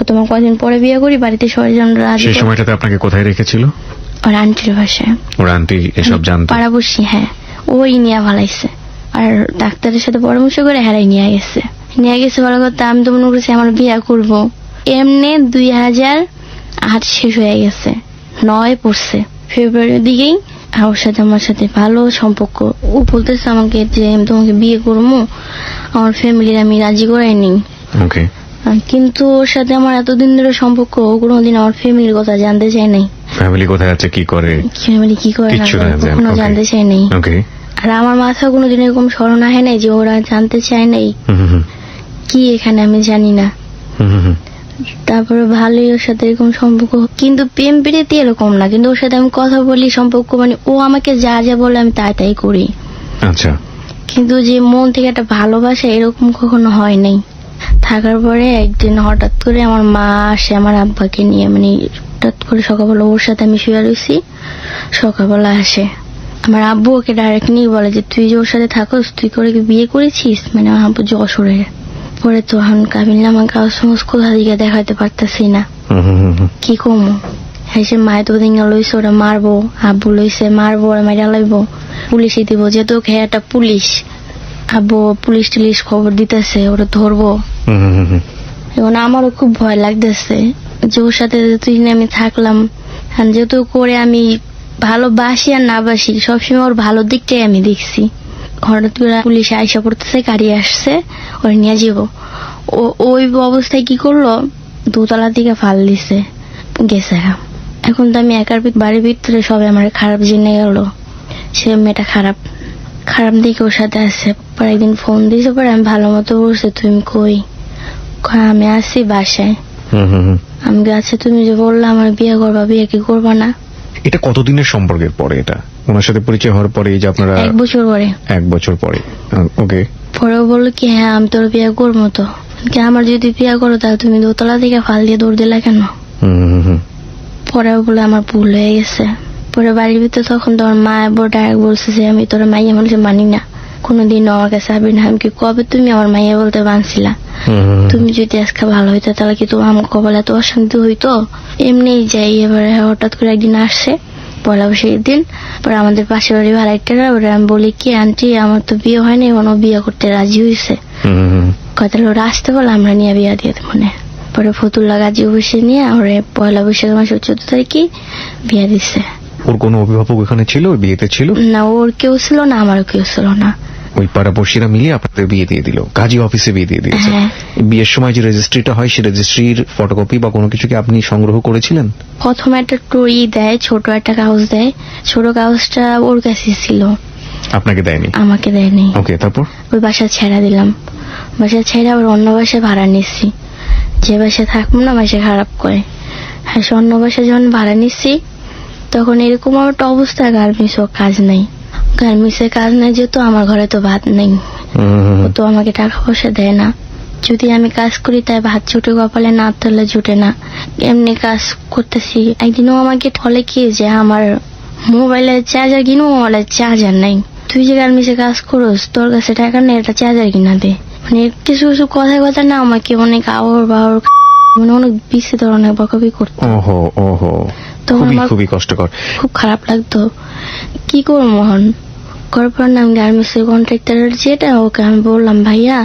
তোমার কদিন পরে বিয়ে করি, বাড়িতে সবাই জন রাজি। সেই সময়টাতে আপনাকে কোথায় রেখেছিল? ওর আন্টির বাসায়। ওর আন্টি এসব জানতো? পাড়াবসি, হ্যাঁ, ওই নিয়ে ফালাইছে। আর ডাক্তারের সাথে পরামর্শ করে হেরাই নিয়ে গেছে বড় কথা। আমি তো মনে করছি আমার বিয়ে করবো, এমনি 2008 শেষ হয়ে গেছে, 9 পড়ছে ফেব্রুয়ারির দিকেই। আর ওর সাথে আমার সাথে ভালো সম্পর্ক। ও বলতেছে আমাকে যে আমি তোমাকে বিয়ে করবো, আমার ফ্যামিলির আমি রাজি করাইনি। ওকে। কিন্তু ওর সাথে আমার এতদিন ধরে সম্পর্ক, ও কোনোদিন আমার ফ্যামিলির কথা জানতে চায় নাই। ফ্যামিলি কোথায় আছে, কি করে, ফ্যামিলি কি করে না করে কখনো জানতে চায় নাই। ওকে। আর আমার মাথা কোনোদিন এরকম স্মরণ হয় নাই যে ওরা জানতে চায় নাই কি এখানে আমি জানি না। তারপরে ভালোই ওর সাথে এরকম সম্পর্ক, কিন্তু প্রেম প্রীতি এরকম না। কিন্তু ওর সাথে আমি কথা বলি, সম্পর্ক মানে ও আমাকে যা যা বলে আমি তাই করি। আচ্ছা। কিন্তু যে মন থেকে একটা ভালোবাসা এরকম কখনো হয় নাই। থাকার পরে একদিন হঠাৎ করে আমার মা আসে আমার আব্বাকে নিয়ে, মানে হঠাৎ করে সকালবেলা ওর সাথে আমি শুয়ে রয়েছি, সকালবেলা আসে আমার আব্বু ওকে ডাইরেক্ট নিয়ে বলে যে তুই যে ওর সাথে থাকোস, তুই করে কি বিয়ে করেছিস? মানে আমার আব্বু যশোরের। পরে তো এখন কাবিল আমার কাগজ সমস্ত কোথা দিকে দেখাতে পারতেছি না, কি কমো। এসে মায় তো দিন লইছে, ওরা মারবো, আব্বু লইছে মারবো, ওরা মাইরা লাইবো, পুলিশে দিব, যেহেতু হ্যাঁ একটা পুলিশ। আব্বু পুলিশ টুলিশ খবর দিতেছে, ওরা ধরবো। এখন আমারও খুব ভয় লাগতেছে যে ওর সাথে যতদিন আমি থাকলাম, যেহেতু করে আমি ভালোবাসি আর না বাসি, সবসময় ওর ভালো দিকটাই আমি দেখছি। হঠাৎ করে পুলিশে আইসা পড়তেছে, গাড়ি আসছে, ওর নিয়ে যাবো। ওই অবস্থায় কি করলো, 2 তলা থেকে ফাল দিছে, গেছে। এখন তো আমি একার বাড়ির ভিতরে সবাই আমার খারাপ জেনে গেল, সে মেয়েটা খারাপ দিকে ওর সাথে আছে। পরে একদিন ফোন দিয়েছে, পরে আমি ভালো মতো বলছি তুমি কই? আমি আসি বাসায়। আমি আচ্ছা তুমি যে বললা আমার বিয়ে করবা, বিয়ে কি করবা না? এটা কতদিনের সম্পর্কের পরে, এটা ওনার সাথে পরিচয় হওয়ার পরে যে আপনারা? 1 বছর পরে। 1 বছর পরে। ওকে। পরেও বললো কি হ্যাঁ আমি তোর বিয়ে করবো। তো আমার যদি বিয়ে করো তাহলে তুমি 2 তলা থেকে ফাল দিয়ে দৌড় দিলা কেন? পরেও বলে আমার ভুল হয়ে গেছে। পরে বাড়ির ভিতরে তখন তোমার মা ডাইরেক্ট বলছে যে আমি তোর মাইয়া মানুষে মানি না, কোনোদিন আমার কাছে আসবি না। আমি কি কবে তুমি আমার মাইয়া বলতে বানছিলা? তুমি যদি আজকে ভালো হইতো তাহলে কি তোমার আমার কপালে এত অশান্তি হইতো? এমনি যাই। এবারে হঠাৎ করে একদিন আসছে, পয়লা বৈশাখের দিন। পরে আমাদের পাশের বাড়ি ভাড়াইটারা, ওরা আমি বলি কি আন্টি আমার তো বিয়ে হয়নি, এখন ও বিয়ে করতে রাজি হয়েছে। কথা ওরা আসতে বলে আমরা নিয়ে বিয়ে দিয়ে দেবো। পরে ফতুল্লা গাজি বসে নিয়ে ওরে পয়লা বৈশাখ মাসের 14 তারিখে বিয়ে দিচ্ছে। ওর কোনো অভিভাবক ওখানে ছিল? ওই বিয়েতে ছিল না, ওর কেউ ছিল না, আমারও কেউ ছিল না। ওই পাড়াপড়শিরা মিলিয়ে আপনাদের বিয়ে দিয়ে দিল, গাজী অফিসে বিয়ে দিয়ে দিয়েছে। বিয়ের সময় যে রেজিস্ট্রিটা হয়, সেই রেজিস্ট্রির ফটোকপি বা কোনো কিছু কি আপনি সংগ্রহ করেছিলেন? প্রথমে একটা ট্রই দেয়, ছোট একটা কাগজ দেয়, ছোট কাগজটা ওর কাছে ছিল, আপনাকে দেয়নি? আমাকে দেয়নি। ওকে, তারপর? ওই বাসা ছেড়া দিলাম, বাসা ছেড়ে আবার অন্য বাসায় ভাড়া নিচ্ছি। যে বাসায় থাকবো না বাসায় খারাপ করে। হ্যাঁ, অন্য বাসায় যখন ভাড়া নিচ্ছি তখন এরকম একটা অবস্থা, গার্মেন্টসও কাজ নাই, গার্মেন্টসের কাজ নাই, যেহেতু আমার ঘরে তো ভাত নেই, ও তো আমাকে টাকা পয়সা দেয় না। যদি আমি কাজ করি তাই ভাত জুটে, কপালে না তুললে জুটে না। এমনি কাজ করতেছি। একদিনও আমাকে বলে কি যে আমার মোবাইলের চার্জার কিনো, মোবাইলের চার্জার নাই, তুই যে গার্মেন্টসে কাজ করোস তোর কাছে টাকা নেই, এটা চার্জার কিনা দে। মানে কিছু কিছু কথা না আমাকে অনেক আওয়ার বাওয়ার, মানে অনেক বেশি ধরনের বকাবকি করতো। তখন আমার খুবই কষ্টকর, খুব খারাপ লাগতো। কি করবো মোহন, করার নাম গার্মেন্টসের কন্ট্রাক্টরের যেটা, ওকে আমি বললাম ভাইয়া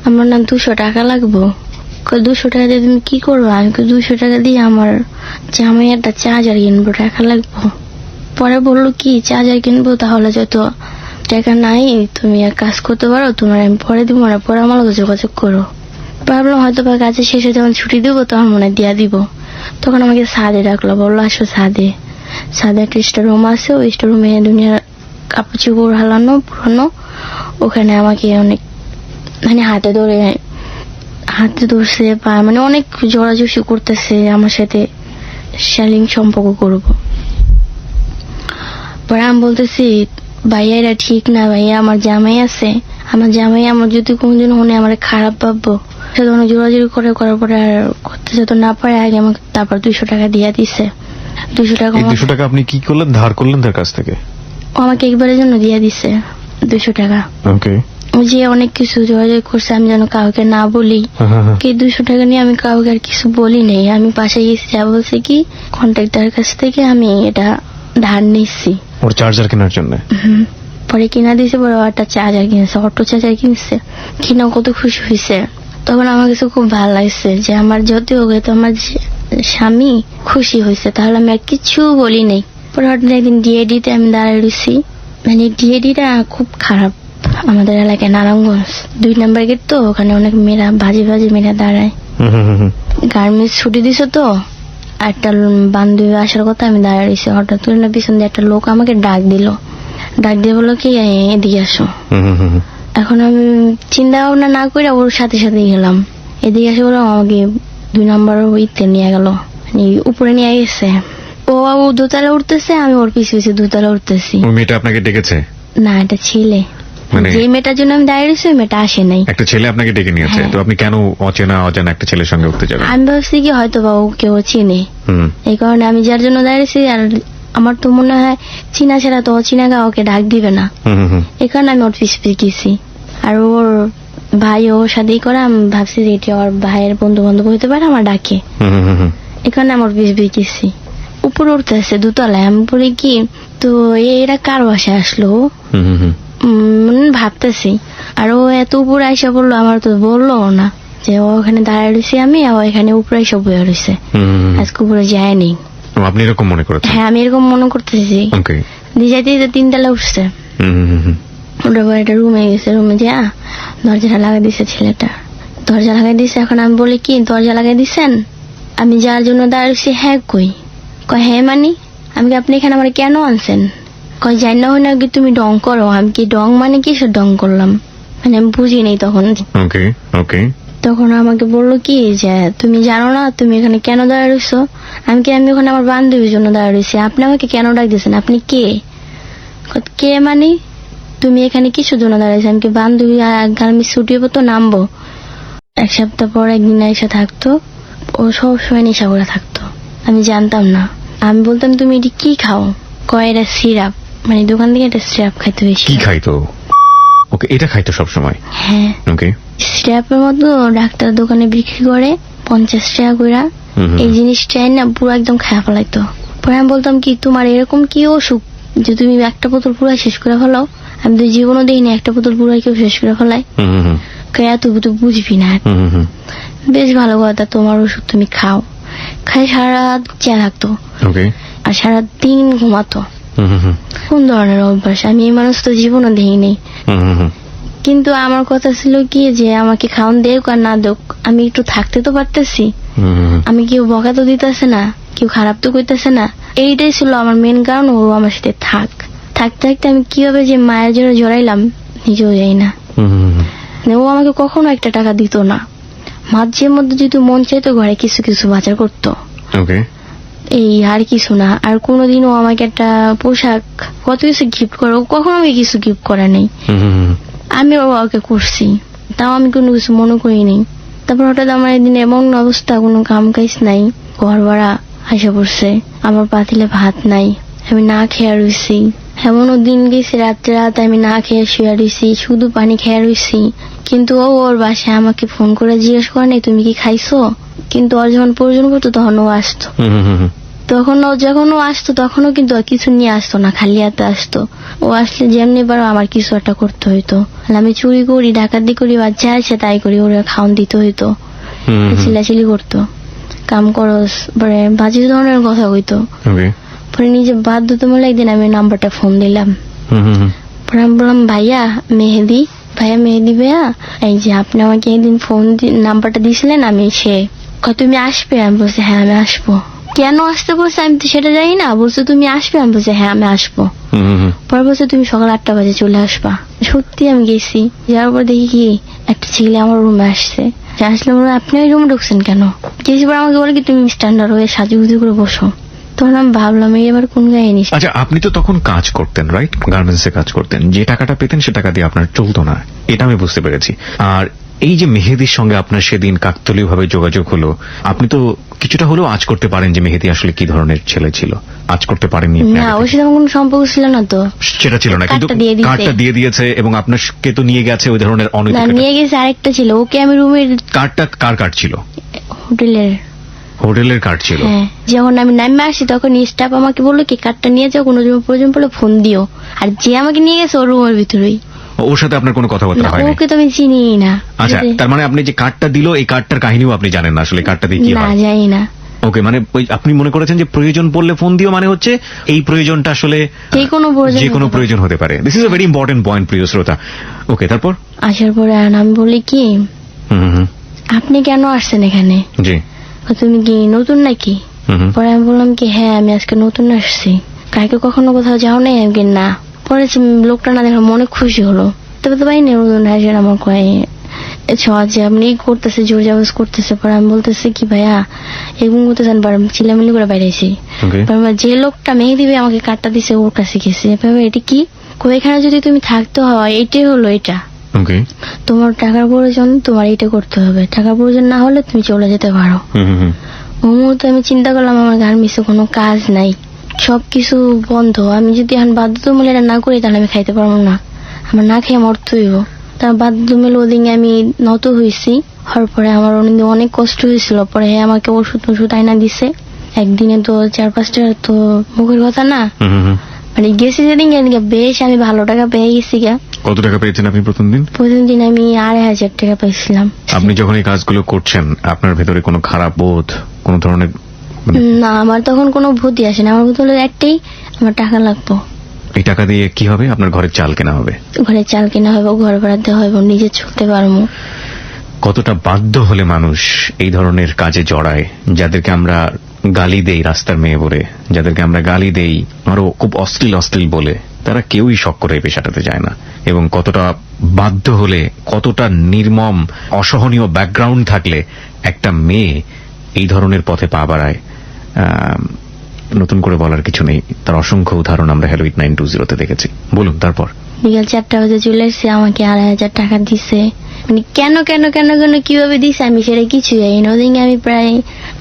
আমার না 200 টাকা লাগবো। 200 টাকা দিয়ে তুমি কি করবো? আমি 200 টাকা দিয়ে আমার জামাই একটা চার্জার কিনবো, টাকা লাগবো। পরে বললো কি চার্জার কিনবো, তাহলে যত টাকা নাই তুমি এক কাজ করতে পারো, তোমার আমি পরে দিব না, পরে আমার লোক যোগাযোগ করো। ভাবলাম হয়তো বা কাজের শেষে যখন ছুটি দেবো তখন মনে দিয়া দিব। তখন আমাকে ছাদে ডাকলো, বললো আসো ছাদে একটা স্টোর রুম আছে, ওই স্টোর রুমে দুনিয়ার কাপড় চোপড় হালানো পুরানো, ওখানে আমাকে অনেক মানে হাতে ধরছে বা মানে অনেক জড়াজড়ি করতেছে আমার সাথে, শালীন সম্পর্ক করবো। পরে আমি বলতেছি ভাইয়া এটা ঠিক না, ভাইয়া আমার জামাই আছে, আমার জামাই আমার যদি কোনদিন হনে আমার খারাপ ভাববো। সেটা অনেক জোরাজুরি করার পরে আর করতে যত না পারে আগে আমাকে তারপর 200 টাকা দিয়ে দিছে। 200 টাকা এই 200 টাকা আপনি কি করলেন? ধার করলেন তার কাছ থেকে? ও আমাকে একবারের জন্য দিয়ে দিছে 200 টাকা। ওকে। ও যে অনেক কিছু যোগাযোগ করছে, আমি যেন কাউকে না বলি। কি 200 টাকা নিয়ে আমি কাউকে আর কিছু বলি নাই। আমি পাশে গেছি, যা বলছে কি কন্ট্রাক্টরের কাছ থেকে আমি এটা ধার নিচ্ছি ওর চার্জার কেনার জন্য। পরে কিনা দিয়েছে, পরে একটা চার্জার কিনছে, অটো চার্জার কিনছে। কিনা কত খুশি হয়েছে। তখন আমার কাছে খুব ভালো লাগছে যে আমার যত হোক তো আমার স্বামী খুশি হয়েছে, তাহলে আমি আর কিছু বলি নাই। পরে হঠাৎ একদিন ডিএডিতে আমি দাঁড়ায় রয়েছি, মানে ডিএডিটা খুব খারাপ আমাদের এলাকায়, নারায়ণগঞ্জ 2 নম্বর গেট, তো ওখানে অনেক মেয়েরা বাজে বাজে মেয়েরা দাঁড়ায়। গার্মেন্টস ছুটি দিছে তো, একটা বান্ধবী আসার কথা, আমি দাঁড়ায় রয়েছি। হঠাৎ করে না পিছন দিয়ে একটা লোক আমাকে ডাক দিয়ে বললো কি এদিকে আসো। এখন আমি চিন্তা ভাবনা না করে ওর সাথে সাথে গেলাম। এদিকে আসে বললাম, আমাকে 2 নম্বর ইতে নিয়ে গেল, মানে উপরে নিয়ে গেছে। ও দোতলা উঠতেছে, আমি ওর পিছু পিছু দোতলা উঠতেছি। ওই মেয়েটা আপনাকে ডেকেছে? না, এটা ছেলে। মানে যে মেয়েটার জন্য আমি দাঁড়িয়ে রয়েছি ওই মেয়েটা আসে নাই। একটা ছেলে আপনাকে ডেকে নিয়েছে? তো আপনি কেন অচেনা একটা ছেলের সঙ্গে উঠতে যাবেন? আমি ভাবছি কি হয়তো বা ও কেউ চিনে, এই কারণে আমি যার জন্য দাঁড়িয়েছি। আর আমার তো মনে হয় চিনা ছাড়া তো অচিনা কাউকে ডাক দিবে না, এই কারণে আমি ওর পিছু পিছু গেছি। আর ওর ভাই ওর সাথেই করে, আমি ভাবছি যে এটি ওর ভাইয়ের বন্ধু বান্ধব হইতে পারে, আমার ডাকে, এই কারণে আমার পিছু পিছু গেছি। উপরে উঠতে আসছে দোতলায়, আমি পরে কি তো এরা কার বাসায় আসলো ভাবতেছি। আর ও এত উপরে আইসা বললো, আমার তো বললো না যে ও ওখানে দাঁড়ায় রয়েছি, আমি এখানে উপরে এসে বয়ে রয়েছে, আজকে উপরে যায়নি। আপনি এরকম মনে করেছেন? হ্যাঁ, আমি এরকম মনে করতেছি। দিয়ে যাইতে 3 তলা উঠছে, ওটার পর একটা রুমে গেছে, রুমে যা দরজাটা লাগাই দিছে ছেলেটা, দরজা লাগাই দিছে। এখন আমি বলি কি দরজা লাগাই দিছেন? আমি যার জন্য দাঁড়িয়েছি হ্যাঁ কই? কয় হ্যাঁ মানে আমি কি আপনি এখানে আমার কেন আনছেন? কয় জানি না হয় না কি তুমি ডং করো। আমি কি ডং মানে কিসের ডং করলাম, মানে আমি বুঝি নাই তখন। তখন আমাকে বললো কি যে তুমি জানো না তুমি এখানে কেন দাঁড়িয়ে রয়েছো? আমি ওখানে আমার বান্ধবীর জন্য দাঁড়িয়ে রয়েছি, আপনি আমাকে কেন ডাক দিয়েছেন? আপনি কে? কে মানে তুমি এখানে কিসের জন্য দাঁড়িয়েছো? আমি কি বান্ধবী গার্মেন্টস ছুটি হবো তো নামবো। 1 সপ্তাহ পর একদিন এসে থাকতো, ও সবসময় নেশা করে থাকতো, আমি জানতাম না। আমি বলতাম তুমি এটি কি খাও? কয় এটা সিরাপ, মানে দোকান থেকে একটা সিরাপ খাইতে বেশি। কি খাইতো? ওকে, এটা খাইতো সব সময়? হ্যাঁ। ওকে। সিরাপের মতো ডাক্তার দোকানে বিক্রি করে 50 টাকা করে, এই জিনিসটাই না পুরো একদম খাওয়া ফেলাইতো। পরে আমি বলতাম কি তোমার এরকম কি অসুখ যে তুমি একটা বোতল পুরো শেষ করে ফেলাও? আমি তো জীবনও দেখিনি একটা বোতল পুরো কেউ শেষ করে ফেলাই। তুই তো বুঝবি না। বেশ ভালো কথা, তোমার ওষুধ তুমি খাও। খাই সারা রাত চেয়ে থাকতো, আর সারাদিন ঘুমাতো। কোন ধরনের অভ্যাস? আমি এই মানুষ তো জীবনও দেখিনি। কিন্তু আমার কথা ছিল কি যে আমাকে খাওয়ান দেখ আর না দেখ, আমি একটু থাকতে তো পারতেছি। আমি কেউ বকা তো দিতেছে না, কেউ খারাপ তো করতেছে না। এইটাই ছিল আমার মেন কারণ, ও আমার সাথে থাকতে থাকতে আমি কিভাবে যে মায়ের জন্য জড়াইলাম নিজেও যাই না। ও আমাকে কখনো 1 টাকা দিত না, মাঝে মধ্যে যদি মন চাইতো ঘরে কিছু কিছু বাজার করতো, এই আর কিছু না। আর কোনোদিনও আমাকে একটা পোশাক কত কিছু গিফট করে, কখনো আমাকে কিছু গিফট করে নেই। আমি ওকে করছি, তাও আমি কোনো কিছু মনে করিনি। তারপর হঠাৎ আমার একদিন এমন অবস্থা, কোনো কাম কাজ নাই, ঘর ভাড়া আসে পড়ছে, আমার পাতিলে ভাত নাই, আমি না খেয়ে রয়েছি। এমনও দিন গেছে রাত আমি না খেয়ে শুয়ে রয়েছি, শুধু পানি খেয়ে রয়েছি। কিন্তু ওর বাসায় আমাকে ফোন করে জিজ্ঞেস করে নাই তুমি কি খাইছো? কিন্তু ওর যখন প্রয়োজন পড়তো তখন ও আসতো। যখন ও আসতো তখনও কিন্তু কিছু নিয়ে আসতো না, খালি হাতে আসতো। ও আসলে যেমনি পারো আমার কিছু একটা করতে হইতো। আমি চুরি করি, ডাকাতি করি, বা যা আছে তাই করি, ওরা খাওয়ান দিতে হইতো, চিল্লাচিল্লি করতো, কাম করস, পরে বাজে ধরনের কথা হইতো। পরে নিজে বাধ্যতামূলক একদিন আমি নাম্বারটা ফোন দিলাম। পরে আমি বললাম ভাইয়া মেহেদি ভাইয়া, এই যে আপনি আমাকে একদিন নাম্বারটা দিয়েছিলেন, আমি তুমি আসবে? আমি বলছি হ্যাঁ আমি আসবো। কেন আসতে বলছে আমি তো সেটা জানি না, বলছে তুমি আসবে? আমি বলছি হ্যাঁ আমি আসবো। পরে বলছে তুমি সকাল 8টা বাজে চলে আসবা। সত্যি আমি গেছি, যাওয়ার পর দেখি কি একটা ছেলে আমার রুমে আসছে। আসলে আপনি ওই রুমে ঢুকছেন কেন? গেছি পরে আমাকে বলে কি তুমি স্ট্যান্ডার্ড হয়ে সাজুগুজু করে বসো। তখন আমি ভাবলাম এই এবার কোন গায়ে নিস। আচ্ছা, আপনি তো তখন কাজ করতেন, রাইট? গার্মেন্টস এ কাজ করতেন, যে টাকাটা পেতেন সে টাকা দিয়ে আপনার চলতো না, এটা আমি বুঝতে পেরেছি। আর এই যে মেহেদির সঙ্গে আপনার সেদিন কাকতালীয় ভাবে যোগাযোগ হলো, আপনি তো কিছুটা হলেও আঁচ করতে পারেন যে মেহেদি আসলে কি ধরনের ছেলে ছিল, আঁচ করতে পারেননি আপনি না, আগে ওর থেকে? সাথে আমার কোনো সম্পর্ক ছিল না তো। সেটা ছিল না, কিন্তু কার্ডটা দিয়ে দিয়েছে। কার্ডটা দিয়ে দিয়েছে এবং আপনাকে তো নিয়ে গেছে ওই ধরনের না, অনৈতিক নিয়ে গেছে আরেকটা ছিল, ওকে আমি রুমের কার্ডটা কার কার্ড ছিল? হোটেলের। হোটেলের কার্ড ছিল। হ্যাঁ, যখন আমি নামে আসি তখন স্টাফ আমাকে বললো কি কার্ডটা নিয়ে যাও, কোনো রকম প্রয়োজন পড়লে ফোন দিও। আর যে আমাকে নিয়ে গেছে ওর রুমের ভিতরেই। ওর সাথে আপনার কোনো কথাবার্তা না, হয়নি? ওকে তো আমি চিনি না। আচ্ছা, তার মানে আপনি যে কার্ডটা দিল এই কার্ডটার কাহিনীও আপনি জানেন না আসলে কার্ডটা দিয়ে কি না, হয়? জানি না। ওকে, মানে আপনি মনে করেছেন যে প্রয়োজন পড়লে ফোন দিও, মানে হচ্ছে এই প্রয়োজনটা আসলে যে কোনো প্রয়োজন যে কোনো হতে পারে। প্রয়োজন হতে পারে। This is a very important point, প্রিয় শ্রোতা। ওকে, তারপর? আসার পরে আমি বলি কি, হুম, আপনি কেন আসছেন এখানে? জি। তুমি কি নতুন নাকি? হুম, পরে আমি বললাম কি হ্যাঁ, আমি আজকে নতুন আসছি। কালকে কখনো কোথাও যাও নাই? আমি কি না। পরে লোকটা না দেখে মনে খুশি হলো, তবে তো পাইনি নতুন আসেন আমার কয়ে যে আপনি করতেছে, জোর জাবাজ করতেছে। পরে আমি বলতেছি কি ভাইয়া এরকম করতেছেন, চিলামিলি করে বাইরেছি। ওকে, যে লোকটা মেহেদি ভাই আমাকে কার্ডটা দিছে ওর কাছে গেছে, এটা কি এখানে যদি তুমি থাকতে হয় এটাই হলো এটা, ওকে, তোমার টাকার প্রয়োজন, তোমার এটা করতে হবে, টাকার প্রয়োজন না হলে তুমি চলে যেতে পারো। হুম, ও মুহূর্তে আমি চিন্তা করলাম আমার গার্মেন্টসে কোনো কাজ নাই, সবকিছু বন্ধ। আমি যদি এখন বাধ্যতামূলক এটা না করি তাহলে আমি খাইতে পারবো না, আমার না খেয়ে মরতে হইব। তার বাধ্যতামূলক ওদিকে আমি নত হয়েছি। হওয়ার পরে আমার অনেক কষ্ট হয়েছিল। পরে আমাকে ওষুধ আইনা দিছে। একদিনে তো 4-5 টাকা তো মুখের কথা না। হুম। মানে গেছি যেদিন বেশ আমি ভালো টাকা পেয়ে গেছি গা। কত টাকা পেয়েছেন আপনি প্রথম দিন? প্রথম দিন আমি 2,500 টাকা পেয়েছিলাম। আপনি যখন এই কাজগুলো করছেন আপনার ভেতরে কোনো খারাপ বোধ, কোনো ধরনের না, আমার তখন কোনো ভূতি আসে না। আমার ভূত হলো একটাই, আমার টাকা লাগবো। এই টাকা দিয়ে কি হবে? আপনার ঘরের চাল কেনা হবে, ঘরে চাল কিনা হইব, ঘর ভাড়া দেওয়া হইব, নিজে চলতে পারবো। কতটা বাধ্য হলে মানুষ এই ধরনের কাজে জড়ায়, যাদেরকে আমরা গালি দেই রাস্তার মেয়ে বলে, যাদেরকে আমরা গালি দেই আরো খুব অশ্লীল বলে, তারা কেউই শখ করে এই পেশাটাতে যায় না। এবং কতটা বাধ্য হলে, কতটা নির্মম অসহনীয় ব্যাকগ্রাউন্ড থাকলে একটা মেয়ে এই ধরনের পথে পা বাড়ায়, নতুন করে বলার কিছু নেই। তার অসংখ্য উদাহরণ আমরা হ্যালো 8920-তে দেখেছি। বলুন তারপর। বিকাল 4টা বাজে চলে এসছে, আমাকে 2,500 টাকা দিছে। মানে কেন কিভাবে দিছে আমি সেটা কিছু জানি না। ওদিকে আমি প্রায়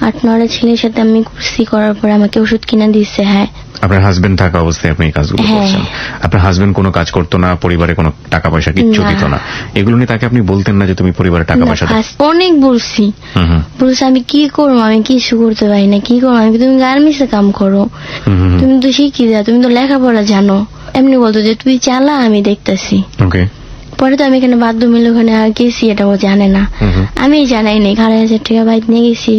8-9টা ছেলের সাথে আমি কুর্সি করার পরে আমাকে ওষুধ কিনা দিচ্ছে। হ্যাঁ, আপনার হাজবেন্ড থাকা অবস্থায় আপনি এই কাজগুলো হ্যাঁ। করছেন। আপনার হাজবেন্ড কোনো কাজ করতো না, পরিবারে কোনো টাকা পয়সা কিচ্ছু না। দিত না, এগুলো নিয়ে তাকে আপনি বলতেন না যে তুমি পরিবারে টাকা না, পয়সা দাও? ফার্স্ট অনেক বলছি। হুম, বলছে আমি কি করবো, আমি কিছু করতে পারি না, কি করবো। আমি তুমি গার্মেন্টসে কাম করো, হুম, তুমি তো শিখি যাও, তুমি তো লেখাপড়া জানো। এমনি বলতো যে তুই চালা, আমি দেখতেছি। ওকে, পরে তো আমি এখানে বাধ্য মিলে ওখানে আর গেছি, এটা ও জানে না, আমি জানাই নাই। 2,500 টাকা বাইক নিয়ে গেছি,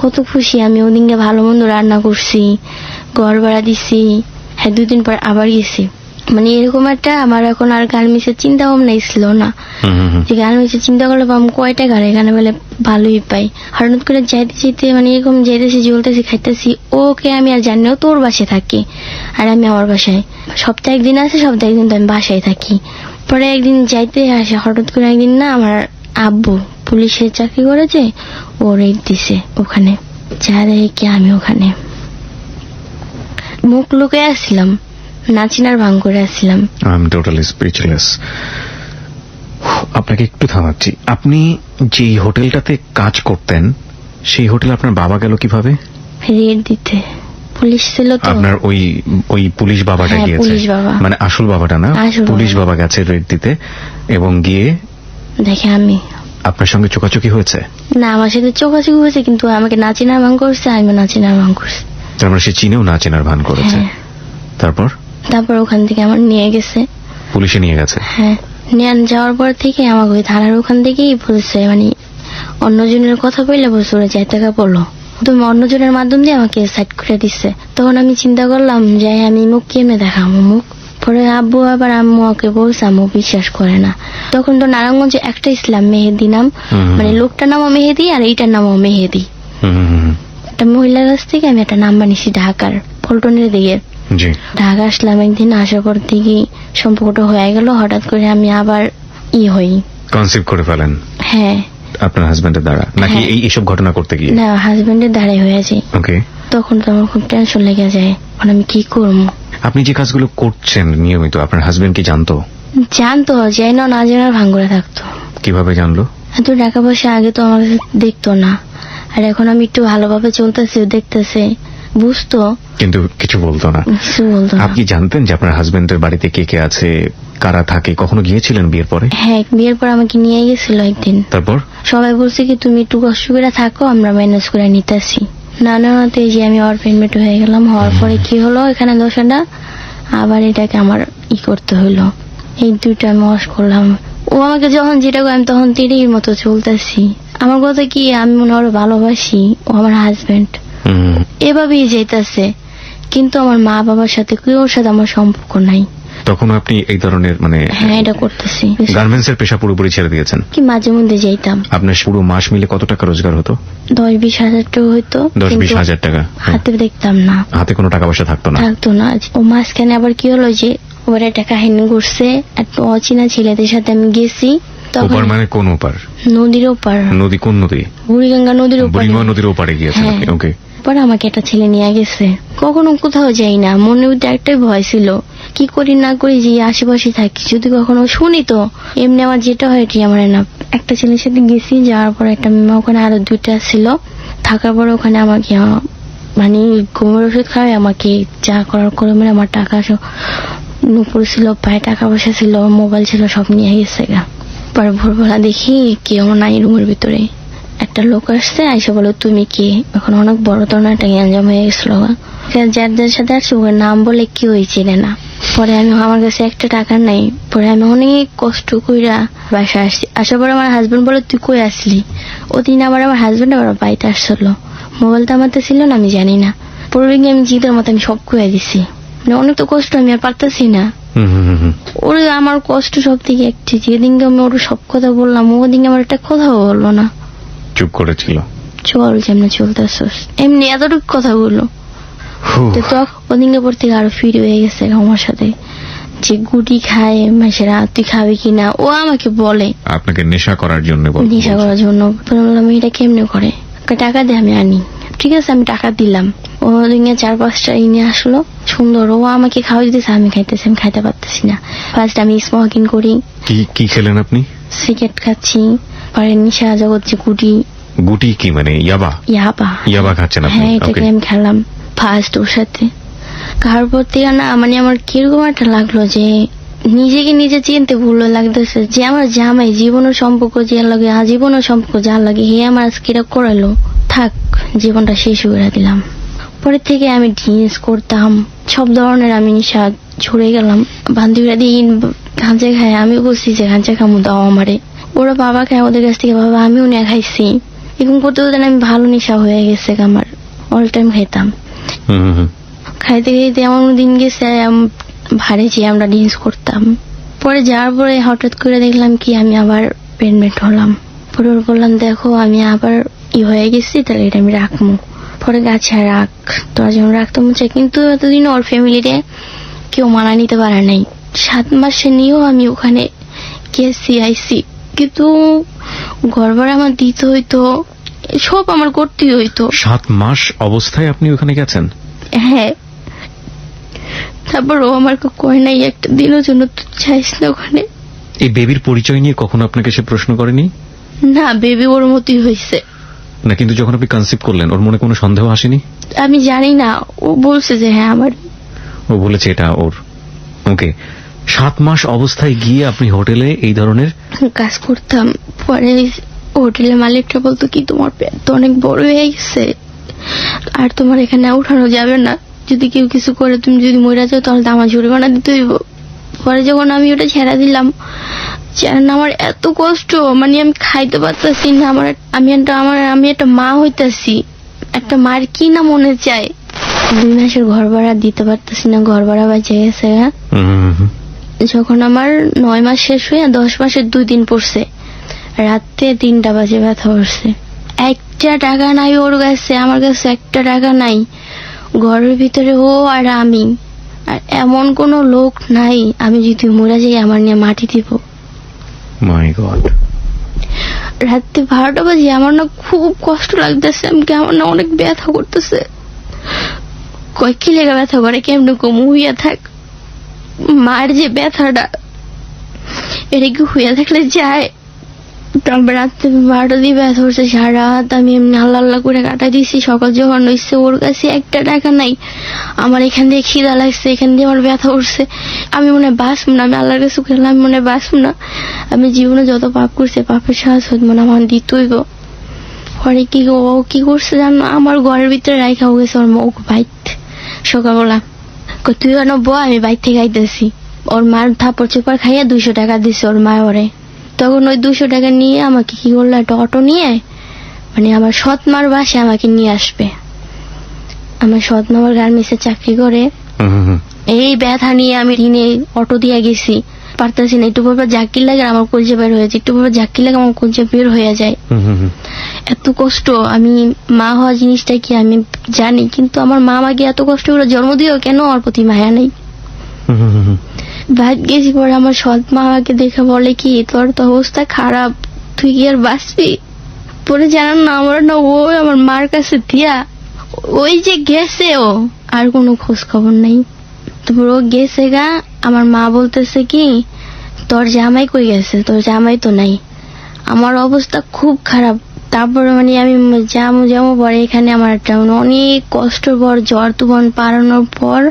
কত খুশি আমি। ওদিনকে ভালো মন্দ রান্না করছি, ঘর ভাড়া দিছি। হ্যাঁ, 2 দিন পর আবার গেছি। মানে এরকম একটা আমার এখন আর গার্মেন্টসের চিন্তা ভাবনা ছিল না যে গার্মেন্টসের চিন্তা করলে আমি কয় টাকা এখানে বলে ভালোই পাই। হঠাৎ করে যাইতে মানে এরকম যাইতেছি, জ্বলতেছি, খাইতেছি। ওকে আমি আর জানি না, ও তোর বাসায় থাকি আর আমি আমার বাসায়। সপ্তাহে একদিন আছে, সপ্তাহে একদিন তো আমি বাসায় থাকি। পরে একদিন যাইতে আসে, হঠাৎ করে একদিন না আমার আব্বু পুলিশের চাকরি করেছে, ও রেট দিছে ওখানে। যা দেখি আমি ওখানে মুখ লুকে আসছিলাম, নাচিনার ভাঙ করে আসছিলাম। I am totally speechless. আপনাকে একটু থামাচ্ছি। আপনি যে হোটেলটাতে কাজ করতেন সেই হোটেলে আপনার বাবা গেল কিভাবে? রেট দিতে পুলিশ ছিল তো। আপনার ওই পুলিশ বাবাটা হ্যাঁ, গিয়েছে? পুলিশ বাবা। মানে আসল বাবাটা না, আসল পুলিশ বাবা। বাবা গেছে রেড দিতে এবং গিয়ে দেখে আমি। আপনার সঙ্গে চোকাচোকি হয়েছে? না, আমার সাথে চোখাচোখি হয়েছে, কিন্তু আমাকে নাচিনার ভাঙ করছে, আমি নাচিনার ভাঙ করছি। তার মানে সে চিনেও না চেনার ভান করেছে। হ্যাঁ। তারপর ওখান থেকে আমার নিয়ে গেছে। পুলিশে নিয়ে গেছে? হ্যাঁ, নিয়ে যাওয়ার পর থেকে আমাকে ওই থানার ওখান থেকেই বলছে, মানে অন্যজনের কথা বললে বলছে ওরা যাই টাকা বললো, তুমি অন্যজনের মাধ্যম দিয়ে আমাকে সাইড করে দিচ্ছে। তখন আমি চিন্তা করলাম যে আমি মুখ কেমনে দেখাবো মুখ। পরে আব্বু আবার আম্মু ওকে বলছে, আম্মু বিশ্বাস করে না। তখন তো নারায়ণগঞ্জে একটা ইসলাম মেহেদি নাম, মানে লোকটার নামও মেহেদি আর এইটার নামও মেহেদি। একটা মহিলার কাছ থেকে আমি একটা নাম্বার নিছি ঢাকার পল্টনের দিকে। ঢাকা আসলাম একদিন, আসার পর থেকে সম্পর্কটা হয়ে গেল। হঠাৎ করে আমি আবার হই, কনসিভ করে ফেলেন? হ্যাঁ। আপনার হাজবেন্ডের দ্বারা নাকি এইসব ঘটনা করতে গিয়ে? না, হাজবেন্ডের দ্বারাই হয়েছে। ওকে। তখন তো আমার খুব টেনশন লেগে যায়, মানে আমি কি করবো। আপনি যে কাজগুলো করছেন নিয়মিত, আপনার হাজবেন্ড কি জানতো? জানতো, যেন না জানার ভাঙ্গুরা থাকতো। কিভাবে জানলো? এত টাকা পয়সা আগে তো আমার কাছে দেখতো না, আর এখন আমি একটু ভালোভাবে চলতেছি, দেখতেছে, বুঝতো, কিন্তু কিছু বলতো না। কিছু বলতো না। আপনি জানতেন যে আপনার হাজবেন্ডের বাড়িতে কে কে আছে, কারা থাকে? কখনো গিয়েছিলেন বিয়ের পরে? হ্যাঁ, বিয়ের পর আমাকে নিয়ে গেছিল একদিন। তারপর? সবাই বলছে কি তুমি একটু কষ্ট করে থাকো, আমরা ম্যানেজ করে নিতেছি। নানাতে যে আমি অরফেনমেট হয়ে গেলাম। হওয়ার পরে কি হলো, এখানে দোষাটা আবার এটাকে আমার করতে হইলো। এই 2টা আমি ওয়াশ করলাম। ও আমাকে যখন যেটা করে আমি তখন তেড়ির মতো চলতেছি। আমার কথা কি, আমি মনে হয় ভালোবাসি, ও আমার হাজবেন্ড, এভাবেই যেতেছে। কিন্তু আমার মা বাবার সাথে কেউর সাথে আমার সম্পর্ক নাই। তখন আপনি এই ধরনের হ্যাঁ, এটা করতেছি। গার্মেন্টস এর পেশা পুরোপুরি ছেড়ে দিয়েছেন? কি মাঝে মধ্যে যাইতাম। আপনার পুরো মাস মিলে কত টাকা রোজগার হতো? 10-20 হাজার টাকা হইতো। 10-20 হাজার টাকা? হাতে দেখতাম না, হাতে কোনো টাকা পয়সা থাকতো না? থাকতো না। ও মাঝখানে আবার কি হলো যে ওর একটা কাহিনী ঘুরছে, একটা অচেনা ছেলেদের সাথে আমি গেছি। ওপার মানে কোন ওপার? নদীর ওপার। নদী? কোন নদী? বুড়িগঙ্গা নদীর ওপার। বুড়িগঙ্গা নদীর ওপারে গিয়েছেন? হ্যাঁ। ওকে। পরে আমাকে একটা ছেলে নিয়ে গেছে। কখনো কোথাও যাই না, মনে একটাই ভয় ছিল, কি করি না করি, যে আশেপাশে থাকি, যদি কখনো শুনি তো এমনি আমার যেটা হয় এটি আমার না। একটা ছেলের সাথে গেছি, যাওয়ার পর একটা মেয়ে, ওখানে আরো 2টা ছিল। থাকার পরে ওখানে আমাকে ঘুমের ওষুধ খাওয়াই আমাকে যা করার করে, আমার টাকা নুপুর ছিল, পায়ে টাকা পয়সা ছিল, মোবাইল ছিল, সব নিয়ে গেছে গা। পরে ভোরবেলা দেখি কেউ নাই রুমের ভিতরে। একটা লোক আসছে, আইসা বলো তুমি কে। এখন অনেক বড় ধরনের একটা গ্যাঞ্জাম হয়ে গেছিল। যার যার সাথে আসছে ওর নাম বলে কেউই চেনে না। পরে আমার কাছে একটা টাকা নাই। পরে আমি অনেক কষ্ট কইরা বাসায় আসছি। আসার পরে আমার হাজবেন্ড বলে তুই কই আসলি। ওদিন আবার আমার হাজবেন্ড আবার বাড়িতে আসছিল। মোবাইলটা আমার ছিল না, আমি জানি না। পরে গিয়ে আমি জিদের মতো আমি সব কইয়া দিছি। অনেক তো কষ্ট, আমি আর পারতেছি না। ওরে আমার কষ্ট সব থেকে একটি, যেদিনকে আমি ওর সব কথা বললাম, ওদিন আমার একটা কথাও বললো না, চুপ করেছিল। চল যেমন চলতেছস, এমনি এতটুকু কথা বললো। তো ওদিনকে পর থেকে আরো ফিরে হয়ে গেছে আমার সাথে, যে গুটি খায় মাসেরা, তুই খাবি কিনা, ও আমাকে বলে আপনাকে নেশা করার জন্য। নেশা করার জন্য বললাম এটা কেমনে করে, টাকা দিয়ে আমি আনি। ঠিক আছে, আমি টাকা দিলাম। ও দিনে 4-5টা নিয়ে আসলো, সুন্দর। ও আমাকে খাওয়া দিতেছে, আমি খাইতেছি, আমি খাইতে পারতেছি না। ফার্স্ট আমি স্মোকিং করি। কি খেলেন আপনি? সিগারেট খাচ্ছি, পরে নিশা জগৎ যে গুটি। গুটি কি মানে? ইয়াবা খাচ্ছেন আপনি? হ্যাঁ, এটাকে আমি খেলাম ফার্স্ট ওর সাথে। খাওয়ার পর থেকে না আমার কিরকম একটা লাগলো, যে নিজেকে নিজে চিনতে ভুল লাগতেছে, যে আমার জামাই জীবনের সম্পর্ক যে লাগে, আজীবনের সম্পর্ক যার লাগে, হে আমার আজকে এটা করালো, থাক জীবনটা শেষ করে দিলাম। পরে থেকে আমি ড্রিঙ্কস করতাম, সব ধরনের আমি নিশা ছড়ে গেলাম। বান্ধবীরা দিন গাঁজা খায়, আমি বলছি যে গাঁজা খামু দাও আমারে। ওরা বাবা খায়, ওদের কাছ থেকে বাবা আমিও নিয়ে খাইছি। এরকম করতে করতে আমি ভালো নেশা হয়ে গেছে আমার, অল টাইম খাইতাম। খাইতে খাইতে এমন দিন গেছে ভারে যে আমরা ড্রিঙ্কস করতাম। পরে যাওয়ার পরে হঠাৎ করে দেখলাম কি আমি আবার প্রেগনেন্ট হলাম। পরে বললাম দেখো আমি আবার হয়ে গেছি, তাহলে এটা আমি রাখবো। পরে গাছে রাখ, তোরা যখন রাখতে মন চাই। কিন্তু এতদিন ওর ফ্যামিলিতে কেউ মানা নিতে পারে নাই। 7 মাসে নিয়েও আমি ওখানে গেছি আইসি, কিন্তু ঘর ভাড়া আমার দিতে হইতো, সব আমার করতেই হইতো। 7 মাস অবস্থায় আপনি ওখানে গেছেন? হ্যাঁ। তারপর ও আমার কয় নাই একটা দিনের জন্য তুই চাইস না ওখানে। এই বেবির পরিচয় নিয়ে কখনো আপনাকে সে প্রশ্ন করেনি? না, বেবি ওর মতোই হয়েছে না, কিন্তু যখন আপনি কনসিভ করলেন ওর মনে কোনো সন্দেহ আসেনি? আমি জানি না, ও বলছে যে হ্যাঁ আমার। ও বলেছে এটা ওর? ওকে। 7 মাস অবস্থায় গিয়ে আপনি হোটেলে এই ধরনের কাজ করতাম। পরে হোটেলের মালিকটা বলতো কি তোমার পেট তো অনেক বড় হয়ে গেছে, আর তোমার এখানে উঠানো যাবে না, যদি কেউ কিছু করে তুমি যদি মরে যাও তাহলে আমার জরিমানা দিতে হইব। পরে যখন আমি ওটা ছেড়ে দিলাম, আমার এত কষ্ট, আমি খাইতে পারতেছি না। আমি একটা মা হইতাছি, একটা মার কি না মনে চায়। 2 মাসের ঘর ভাড়া দিতে পারতেছি না, ঘর ভাড়া বেঁচে গেছে। যখন আমার 9 মাস শেষ হয়ে 10 মাসের 2 দিন পড়ছে, রাতে 3টা বাজে ব্যথা পড়ছে। একটা টাকা নাই ওর কাছে, আমার কাছে একটা টাকা নাই। ঘরের ভিতরে ও আর আমি, আর এমন কোন লোক নাই আমি যদি মরে যাই আমার নিয়ে মাটি দিব। মাই গড। রাতে 12টা বাজে আমার না খুব কষ্ট লাগতেছে, আমার না অনেক ব্যথা করতেছে। কয় কি লেগে ব্যথা করে, কেমন কম হইয়া থাক। মার যে ব্যথাটা, এটা কি হইয়া থাকলে যায়? তারপর রাত্রে 12টা দিয়ে ব্যথা উঠছে, সারা রাত আমি এমনি আল্লাহ আল্লাহ করে কাটা দিছি। সকাল যখন হয়েছে ওর কাছে একটা টাকা নাই, আমার এখান দিয়ে খিদা লাগছে, এখান দিয়ে আমার ব্যথা উঠছে, আমি মনে হয় বাঁচব না, আমি আল্লাহর কাছে গেলাম, আমি মনে হয় বাঁচব না, আমি জীবনে যত পাপ করছে পাপের শাস্তি মনে আমার দিতই গো। পরে কি গো, ও কি করছে জানো, আমার ঘরের ভিতরে রাখা গেছে ওর মুখ বাইত। সকালবেলা তুই কেন বল, আমি বাইর থেকে আইতেছি। ওর মার থাপড় চোপড় খাইয়া 200 টাকা দিছে ওর মা ওরে। তখন ওই 200 টাকা নিয়ে আমাকে কি করলো, একটা অটো নিয়ে মানে আমার সৎ মার বাসে আমাকে নিয়ে আসবে। আমার সৎ মা আমার গার্মেন্টসে চাকরি করে। এই ব্যথা নিয়ে আমি ঋণে অটো দিয়ে গেছি, পারতেছি না, একটু পর জাকি লাগে আমার কলজে বের হয়ে যায়, একটু পর জাকি লাগে আমার কলজে বের হয়ে যায়। এত কষ্ট, আমি মা হওয়া জিনিসটা কি আমি জানি, কিন্তু আমার মা আমাকে এত কষ্ট করে জন্ম দিও কেন, ওর প্রতি মায়া নেই। ভাত গেছি, পরে আমার সৎ মা আমাকে দেখে বলে কি, তোর তো অবস্থা খারাপ, তুই কি আর বাঁচবি? পরে জানান না আমার না, ও আমার মার কাছে দিয়া ওই যে গেছে, ও আর কোনো খোঁজ খবর নেই। তারপর ও গেছে গা, আমার মা বলতেছে কি, তোর জামাই কই গেছে, তোর জামাই তো নাই। আমার অবস্থা খুব খারাপ। তারপরে মানে আমি যাবো পরে এখানে আমার একটা অনেক কষ্টর পর জ্বর তুফান পারানোর পর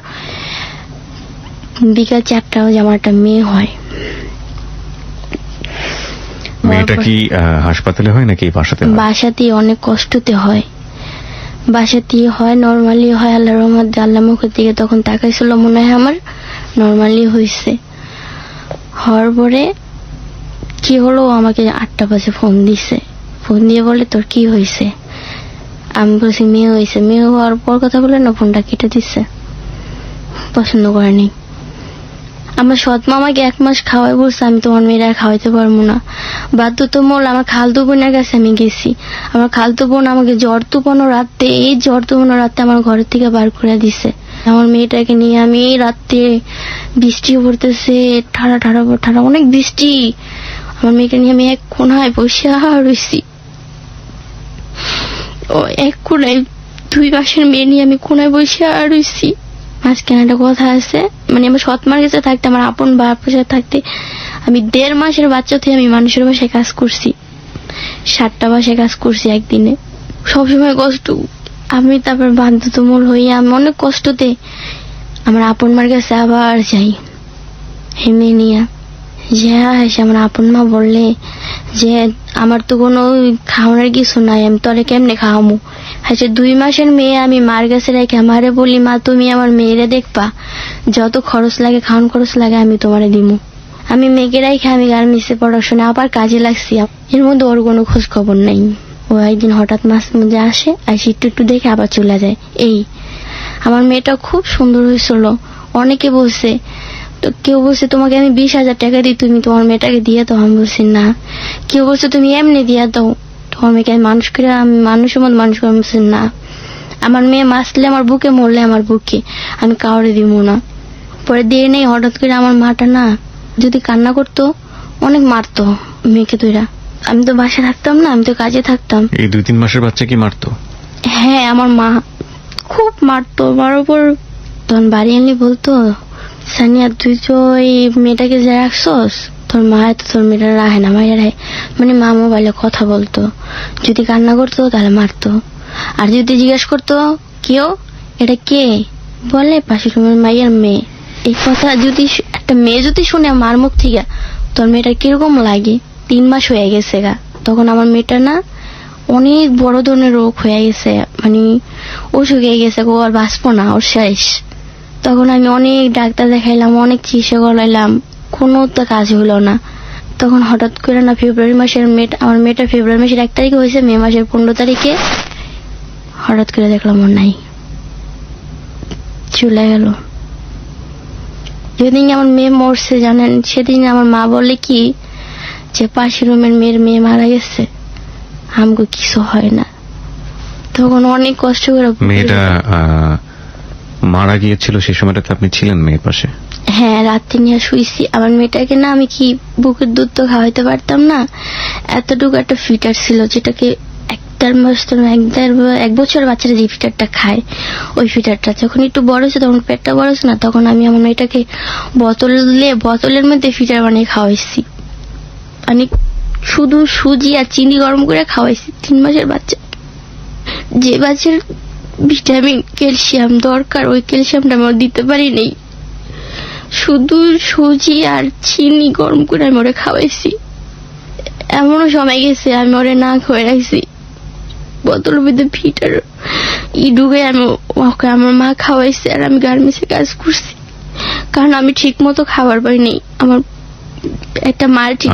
বিকাল 4টা বাজে আমার একটা মেয়ে হয়। মেয়েটা কি হাসপাতালে হয় নাকি বাসাতে? বাসাতেই, অনেক কষ্টতে হয়, বাসাতেই হয়, নর্মালি হয়। আল্লাহর রহমতে আল্লাহ মুখের দিকে তখন তাকাইছিল, মনে হয় আমার নর্মালি হয়েছে। হওয়ার পরে কি হলো, আমাকে 8টা বাজে ফোন দিছে, ফোন দিয়ে বলে তোর কি হয়েছে। আমি বলছি মেয়ে হয়েছে। মেয়ে হওয়ার পর কথা বলে না ফোনটা কেটে দিচ্ছে, পছন্দ করেনি। আমার সৎ মামাকে 1 মাস খাওয়াই বলছে, আমি তোমার মেয়েরা খাওয়াইতে পারবো না। বাধ্যতামূলক আমার খালতো বোনের কাছে আমি গেছি। আমার খালতো বোন আমাকে জ্বর তুপানো রাতে, এই জ্বর তুপানো রাতে আমার ঘরের থেকে বার করে দিছে। আমার মেয়েটাকে নিয়ে আমি এই রাতে, বৃষ্টি পড়তেছে, ঠাড়া অনেক বৃষ্টি, আমার মেয়েকে নিয়ে আমি এক কোনায় বসে রয়েছি। ও এক কোনায় 2 মাসের মেয়ে নিয়ে আমি কোনায় বসে রয়েছি। মাঝখানে একটা কথা আছে, মানে আমার সৎ মার কাছে থাকতে, আমার আপন বাবার সাথে থাকতে, আমি 1.5 মাসের বাচ্চা থেকে আমি মানুষের বাসায় কাজ করছি, 7টা বাসায় কাজ করছি একদিনে। সবসময় কষ্ট। আমি তারপর বাধ্যতামূলক হইয়া আমি অনেক কষ্টতে আমার আপন মার কাছে আবার যাই হেমে নিয়া। যে আমার আপন মা বললে যে আমার তো কোনো খাওয়ানোর কিছু নাই, আমি তোরে কেমনে খাওয়ামু। 2 মাসের মেয়ে আমি মার কাছে রেখে আমারে বলি, মা তুমি আমার মেয়েরে দেখবা, যত খরচ লাগে খাওয়ান খরচ লাগে আমি তোমারে দিমু। আমি মেয়েকে রেখে আমি গার্মেন্টসে পড়াশোনা আবার কাজে লাগছি, এর মধ্যে ওর কোনো খোঁজ খবর নেই। ও একদিন হঠাৎ মাঝে মধ্যে আসে, একটু দেখে আবার চলে যায়। এই আমার মেয়েটা খুব সুন্দর হয়েছিল, অনেকে বলছে, তো কেউ বলছে তোমাকে আমি 20,000 টাকা দিই, তুমি তোমার মেয়েটাকে দিয়ে দাও। আমি বলছি না। কেউ বলছে তুমি এমনি দিয়ে দাও তোমার মেয়েকে, আমি মানুষ করে, আমি মানুষের মতো মানুষ করে। বলছি না, আমার মেয়ে মাসলে আমার বুকে, মরলে আমার বুকে, আমি কাউরে দিব না। পরে দিয়ে নেই, হঠাৎ করে আমার মাটা না যদি কান্না করতো অনেক মারতো মেয়েকে তুইরা। আমি তো বাসায় থাকতাম না, আমি তো কাজে থাকতাম। এই 2-3 মাসের বাচ্চা কি মারতো? হ্যাঁ, আমার মা খুব মারতো। আমার উপর তখন বাড়ি এনে বলতো, সানিয়া তুই তো এই মেয়েটাকে যে রাখছস, তোর মা তো তোর মেয়েটা রাখে না, মায়ের রাখে। মানে মা মোবাইলে কথা বলতো, যদি কান্না করতো তাহলে মারতো, আর যদি জিজ্ঞেস করতো কেউ এটা কে, বলে পাশের রুমের মায়ের মেয়ে। এই কথা যদি একটা মেয়ে যদি শুনে মার মুখ থেকে, তোর মেয়েটা কিরকম লাগে। 3 মাস হয়ে গেছে গা, তখন আমার মেয়েটা না অনেক বড় ধরনের রোগ হয়ে গেছে, মানে অসুখ হয়ে গেছে, ও আর বাঁচবো না, ওর শেষ। তখন আমি অনেক ডাক্তার দেখাইলাম, অনেক চিকিৎসা করাইলাম, কোনো তো কাজ হলো না। তখন হঠাৎ করে না ফেব্রুয়ারি মাসের আমার মেয়েটা ফেব্রুয়ারি মাসের 1 তারিখে হয়েছে, মে মাসের 15 তারিখে হঠাৎ করে দেখলাম ওর নাই, চলে গেল। যেদিন আমার মেয়ে মরছে জানেন, সেদিন আমার মা বলে কি যে পাশের রুমের মেয়ে মারা গেছে, আমাকে কিছু হয় না। তখন অনেক কষ্ট করে। মেয়েটা মারা গিয়েছিল, সেই সময়টাতে আপনি ছিলেন মেয়ের পাশে? হ্যাঁ, রাত্রে নিয়ে শুয়েছি। আমার মেয়েটাকে না আমি কি বুকের দুধ তো খাওয়াইতে পারতাম না, এতটুকু একটা ফিটার ছিল, যেটাকে 1 বছর বাচ্চারা যে ফিটারটা খায়, ওই ফিটারটা যখন একটু বড় হয়েছে, তখন পেটটা বড় হয়েছে না, তখন আমি আমার মেয়েটাকে বোতলের মধ্যে ফিটার বানিয়ে খাওয়াইছি। মানে শুধু সুজি আর চিনি গরম করে খাওয়াইছি 3 মাসের বাচ্চা। যে বাচ্চার ভিটামিন ক্যালসিয়াম দরকার ওই ক্যালসিয়ামটা আমি ওর দিতে পারি নাই। শুধু সুজি আর চিনি গরম করে আমি ওরে খাওয়াইছি। এমনও সময় গেছে আমি ওরে না খাওয়াই রাখছি, বোতলের মধ্যে ফিটার ঢুকে আমি ওকে আমার মা খাওয়াইছে আর আমি গার্মেন্টসে কাজ করছি, কারণ আমি ঠিক মতো খাবার পাইনি। আমার একটা মার ঠিক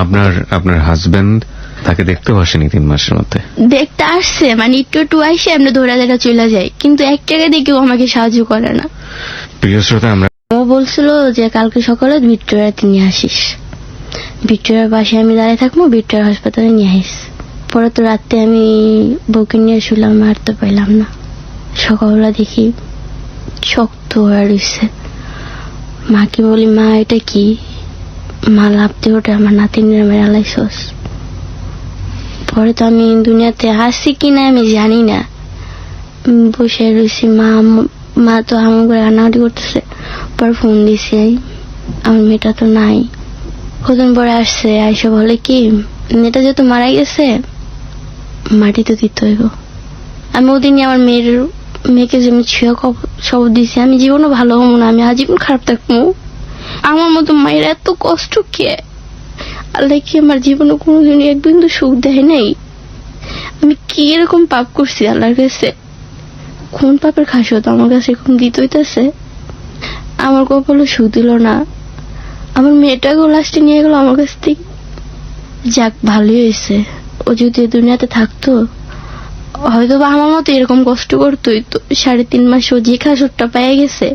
আপনার হাজবেন্ড তাকে দেখতেও আসেনি 3 মাসের মধ্যে? দেখতে আসছে, মানে একটু আসে আমরা ধরে ধরে চলে যাই, কিন্তু এক টাকা দিয়ে কেউ আমাকে সাহায্য করে না। প্রিয় শ্রোতা, আমরা ও বলছিল যে কালকে সকালে ভিক্টোরিয়াতে নিয়ে আসিস, ভিক্টোরিয়ার পাশে আমি দাঁড়িয়ে থাকবো, ভিক্টোরিয়া হাসপাতালে নিয়ে আসিস। পরে তো রাতে আমি বউকে নিয়ে শুলাম, আর তো পাইলাম না। সকালবেলা দেখি শক্ত হয়ে রয়েছে। মাকে বলি, মা এটা কি? মা লাভতে ওঠে, আমার নাতিনের মেরা লাইছস। পরে তো আমি দুনিয়াতে আসি কিনা আমি জানি না, বসে রয়েছি। মা তো আমার করে রান্নাঘাটি করতেছে। পরে ফোন দিছে, আমার মেয়েটা তো নাই। কতদিন পরে আসছে, আইসা বলে কি মেয়েটা যেহেতু মারা গেছে মাটি তো দিতে হইব। আমি ওদিনই আমার মেয়েকে যে আমি ছুঁয়ে সব দিছি, আমি জীবনও ভালো হবো না, আমি আজীবন খারাপ থাকবো। আমার মতো মায়ের এত কষ্ট কে? আল্লাহ কি আমার জীবনে কোনোদিন এক বিন্দু সুখ দেয় নাই? আমি কি এরকম পাপ করছি আল্লাহর কাছে? কোন পাপের খাসিয়ত আমার কাছে এখন দিতে হইতেছে? আমার কপালে সুখ দিল না, আমার মেয়েটাকেও লাস্টে নিয়ে গেল আমার কাছ থেকে। যাক, ভালোই হয়েছে। ও যদি দুনিয়াতে থাকতো হয়তো বা আমার মতো এরকম কষ্ট করতোই। তো 3.5 মাস ও যে খাসরটা পেয়ে গেছে,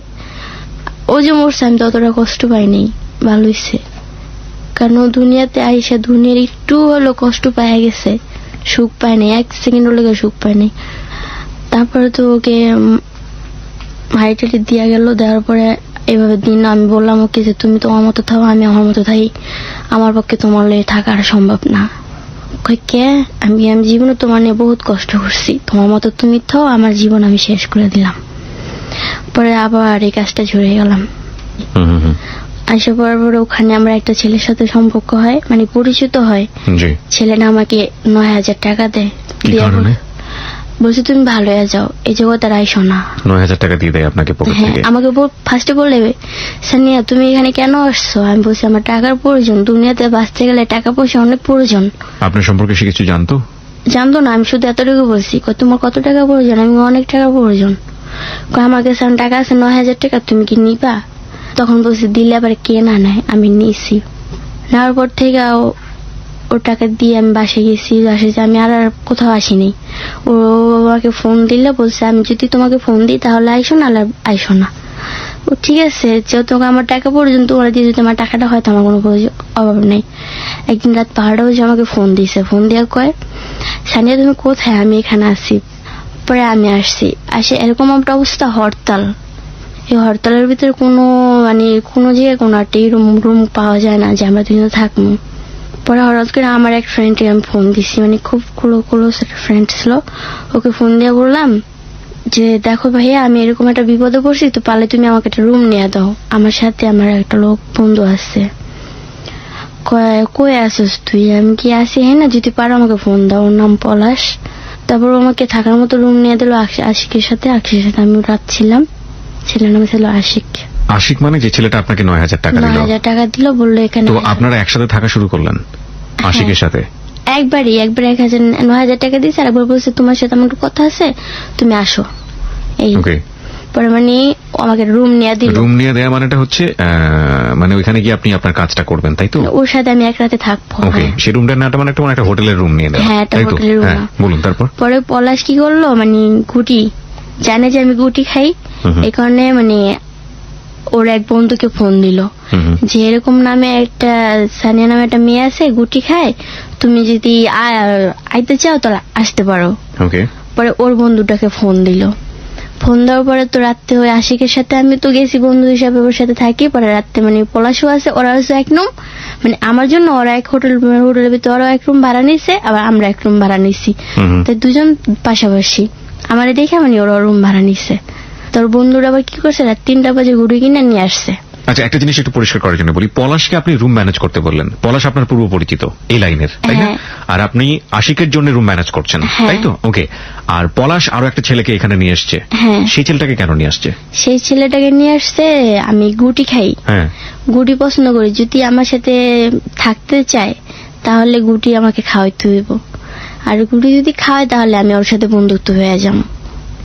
ও যে মরছে আমি ততটা কষ্ট পাইনি। ভালো হয়েছে, কারণ ও দুনিয়াতে আইসা দুনিয়ার একটু হলো কষ্ট পেয়ে গেছে, সুখ পায় নাই, 1 সেকেন্ড লেগে সুখ পায় নাই। তারপরে তো ওকে হাইটাইট দিয়া গেল। দেওয়ার পরে এভাবে দিন আমি বললাম ওকে যে তুমি তোমার মতো থাও, আমি আমার মতো থাকি, আমার পক্ষে তোমার লেগে থাকা আর সম্ভব না। কে? আমি জীবনে তোমার নিয়ে বহুত কষ্ট করছি, তোমার মতো তুমি থাও, আমার জীবন আমি শেষ করে দিলাম। পরে আবার এই কাজটা ঝরে গেলাম। আসা পর ওখানে আমরা একটা ছেলের সাথে সম্পর্ক হয়, মানে পরিচিত হয়। ছেলেটা আমাকে 9,000 টাকা দেয়। বলছে তুমি ভালো হয়ে যাও, এই জগৎ আইসো না। 9,000 টাকা দিয়ে দেয় আপনাকে পকেট থেকে? হ্যাঁ, আমাকে ফার্স্টে বললে, সানিয়া তুমি এখানে কেন আসছো? আমি বলছি আমার টাকার প্রয়োজন, দুনিয়াতে বাঁচতে গেলে টাকা পয়সা অনেক প্রয়োজন। আপনার সম্পর্কে সে কিছু জানতো না, আমি শুধু এতটুকু বলছি তোমার কত টাকা প্রয়োজন? আমি অনেক টাকা প্রয়োজন। আমার কাছে টাকা আছে 9,000 টাকা, তুমি কি নিবা? তখন বলছি দিলে আবার কে না নেয়, আমি নিয়েছি। নেওয়ার পর থেকে ও টাকা দিয়ে আমি বাসে গেছি। আমি আর কোথাও আসিনি। ও আমাকে ফোন দিলে বলছে আমি যদি তোমাকে ফোন দিই তাহলে আইসো না, আইসো না। ও ঠিক আছে, যেহেতু আমার টাকা পর্যন্ত ওরা দিয়ে যদি আমার টাকাটা হয় তো আমার কোনো অভাব নেই। একদিন রাত 12টা বাজে আমাকে ফোন দিছে। ফোন দিয়ে কয়, সানিয়া তুমি কোথায়? আমি এখানে আসি। পরে আমি আসছি। এরকম একটা অবস্থা, হরতাল। এই হরতালের ভিতরে কোনো জায়গায় কোনো একটা রুম পাওয়া যায় না যে আমরা দুজন থাকবো। পরে হঠাৎ করে আমার এক ফ্রেন্ডকে আমি ফোন দিছি, মানে খুব ক্লোজ একটা ফ্রেন্ড ছিল। ওকে ফোন দিয়ে বললাম যে দেখো ভাইয়া, আমি এরকম একটা বিপদে পড়ছি, তো পারলে তুমি আমাকে একটা রুম নিয়ে দাও, আমার সাথে আমার একটা লোক বন্ধু আছে। কই আসিস তুই? আমি কি আসি? হ্যাঁ না, যদি পারো আমাকে ফোন দাও। ওর নাম পলাশ। তারপর আমাকে থাকার মতো রুম নিয়ে দিল আশিকের সাথে। আমি রাত ছিলাম। ছেলের নাম ছিল আশিক। আশিক মানে যে ছেলেটা আপনাকে 9,000 টাকা দিল? 9,000 টাকা দিল, বললো এখানে। তো আপনারা একসাথে থাকা শুরু করলেন আশিকের সাথে? একবার 9,000 টাকা দিয়েছে, আর একবার বলছে তোমার সাথে আমার কথা আছে, তুমি আসো। এই পরে মানে আমাকে রুম নিয়ে দিল। রুম নিয়ে দেয়া মানেটা হচ্ছে মানে ওইখানে গিয়ে আপনি আপনার কাজটা করবেন, তাই তো? ওর সাথে আমি এক রাতে থাকবো। সেই রুমটা না মানে একটা হোটেলের রুম নিয়ে দেওয়া? হ্যাঁ, একটা হোটেলের রুম। বলুন তারপর। পরে পলাশ কি করলো, মানে গুটি জানে যে আমি গুটি খাই, এই কারণে মানে ওর এক বন্ধুকে ফোন দিল যে এরকম নামে একটা সানিয়া নামে একটা মেয়ে আছে, গুটি খায়, তুমি যদি আইতে চাও তাহলে আসতে পারো। পরে ওর বন্ধুটাকে ফোন দিল। ফোন দেওয়ার পরে তো রাত্রে ওই আশিকের সাথে আমি তো গেছি বন্ধু হিসাবে, ওর সাথে থাকি। পরে রাত্রে মানে পলাশও আছে, ওরা হচ্ছে এক রুম, মানে আমার জন্য ওরা এক হোটেলের ভিতরে ওরা এক রুম ভাড়া নিছে, আবার আমরা এক রুম ভাড়া নিছি। তাই দুজন পাশাপাশি আমারে দেখে মানে ওরা রুম ভাড়া নিছে। তোর বন্ধুরা আবার কি করছে, রাত 3টা বাজে ঘুরে কিনে নিয়ে আসছে। আচ্ছা, একটা জিনিস একটু পরিষ্কার করার জন্য বলি, পলাশকে আপনি রুম ম্যানেজ করতে বললেন, পলাশ আপনার পূর্ব পরিচিত এই লাইনের, তাই না? হ্যাঁ। আর আপনি আশিকের জন্য রুম ম্যানেজ করছেন, হ্যাঁ। তাই তো? ওকে। আর পলাশ আরো একটা ছেলেকে এখানে নিয়ে আসছে, হ্যাঁ। সেই ছেলেটাকে কেন নিয়ে আসছে? সেই ছেলেটাকে নিয়ে আসছে, আমি গুটি খাই, হ্যাঁ। গুটি পছন্দ করি, যদি আমার সাথে থাকতে চায় তাহলে গুটি আমাকে খাওয়াইতে হইব, আর গুটি যদি খাওয়ায় তাহলে আমি ওর সাথে বন্ধুত্ব হয়ে যাব,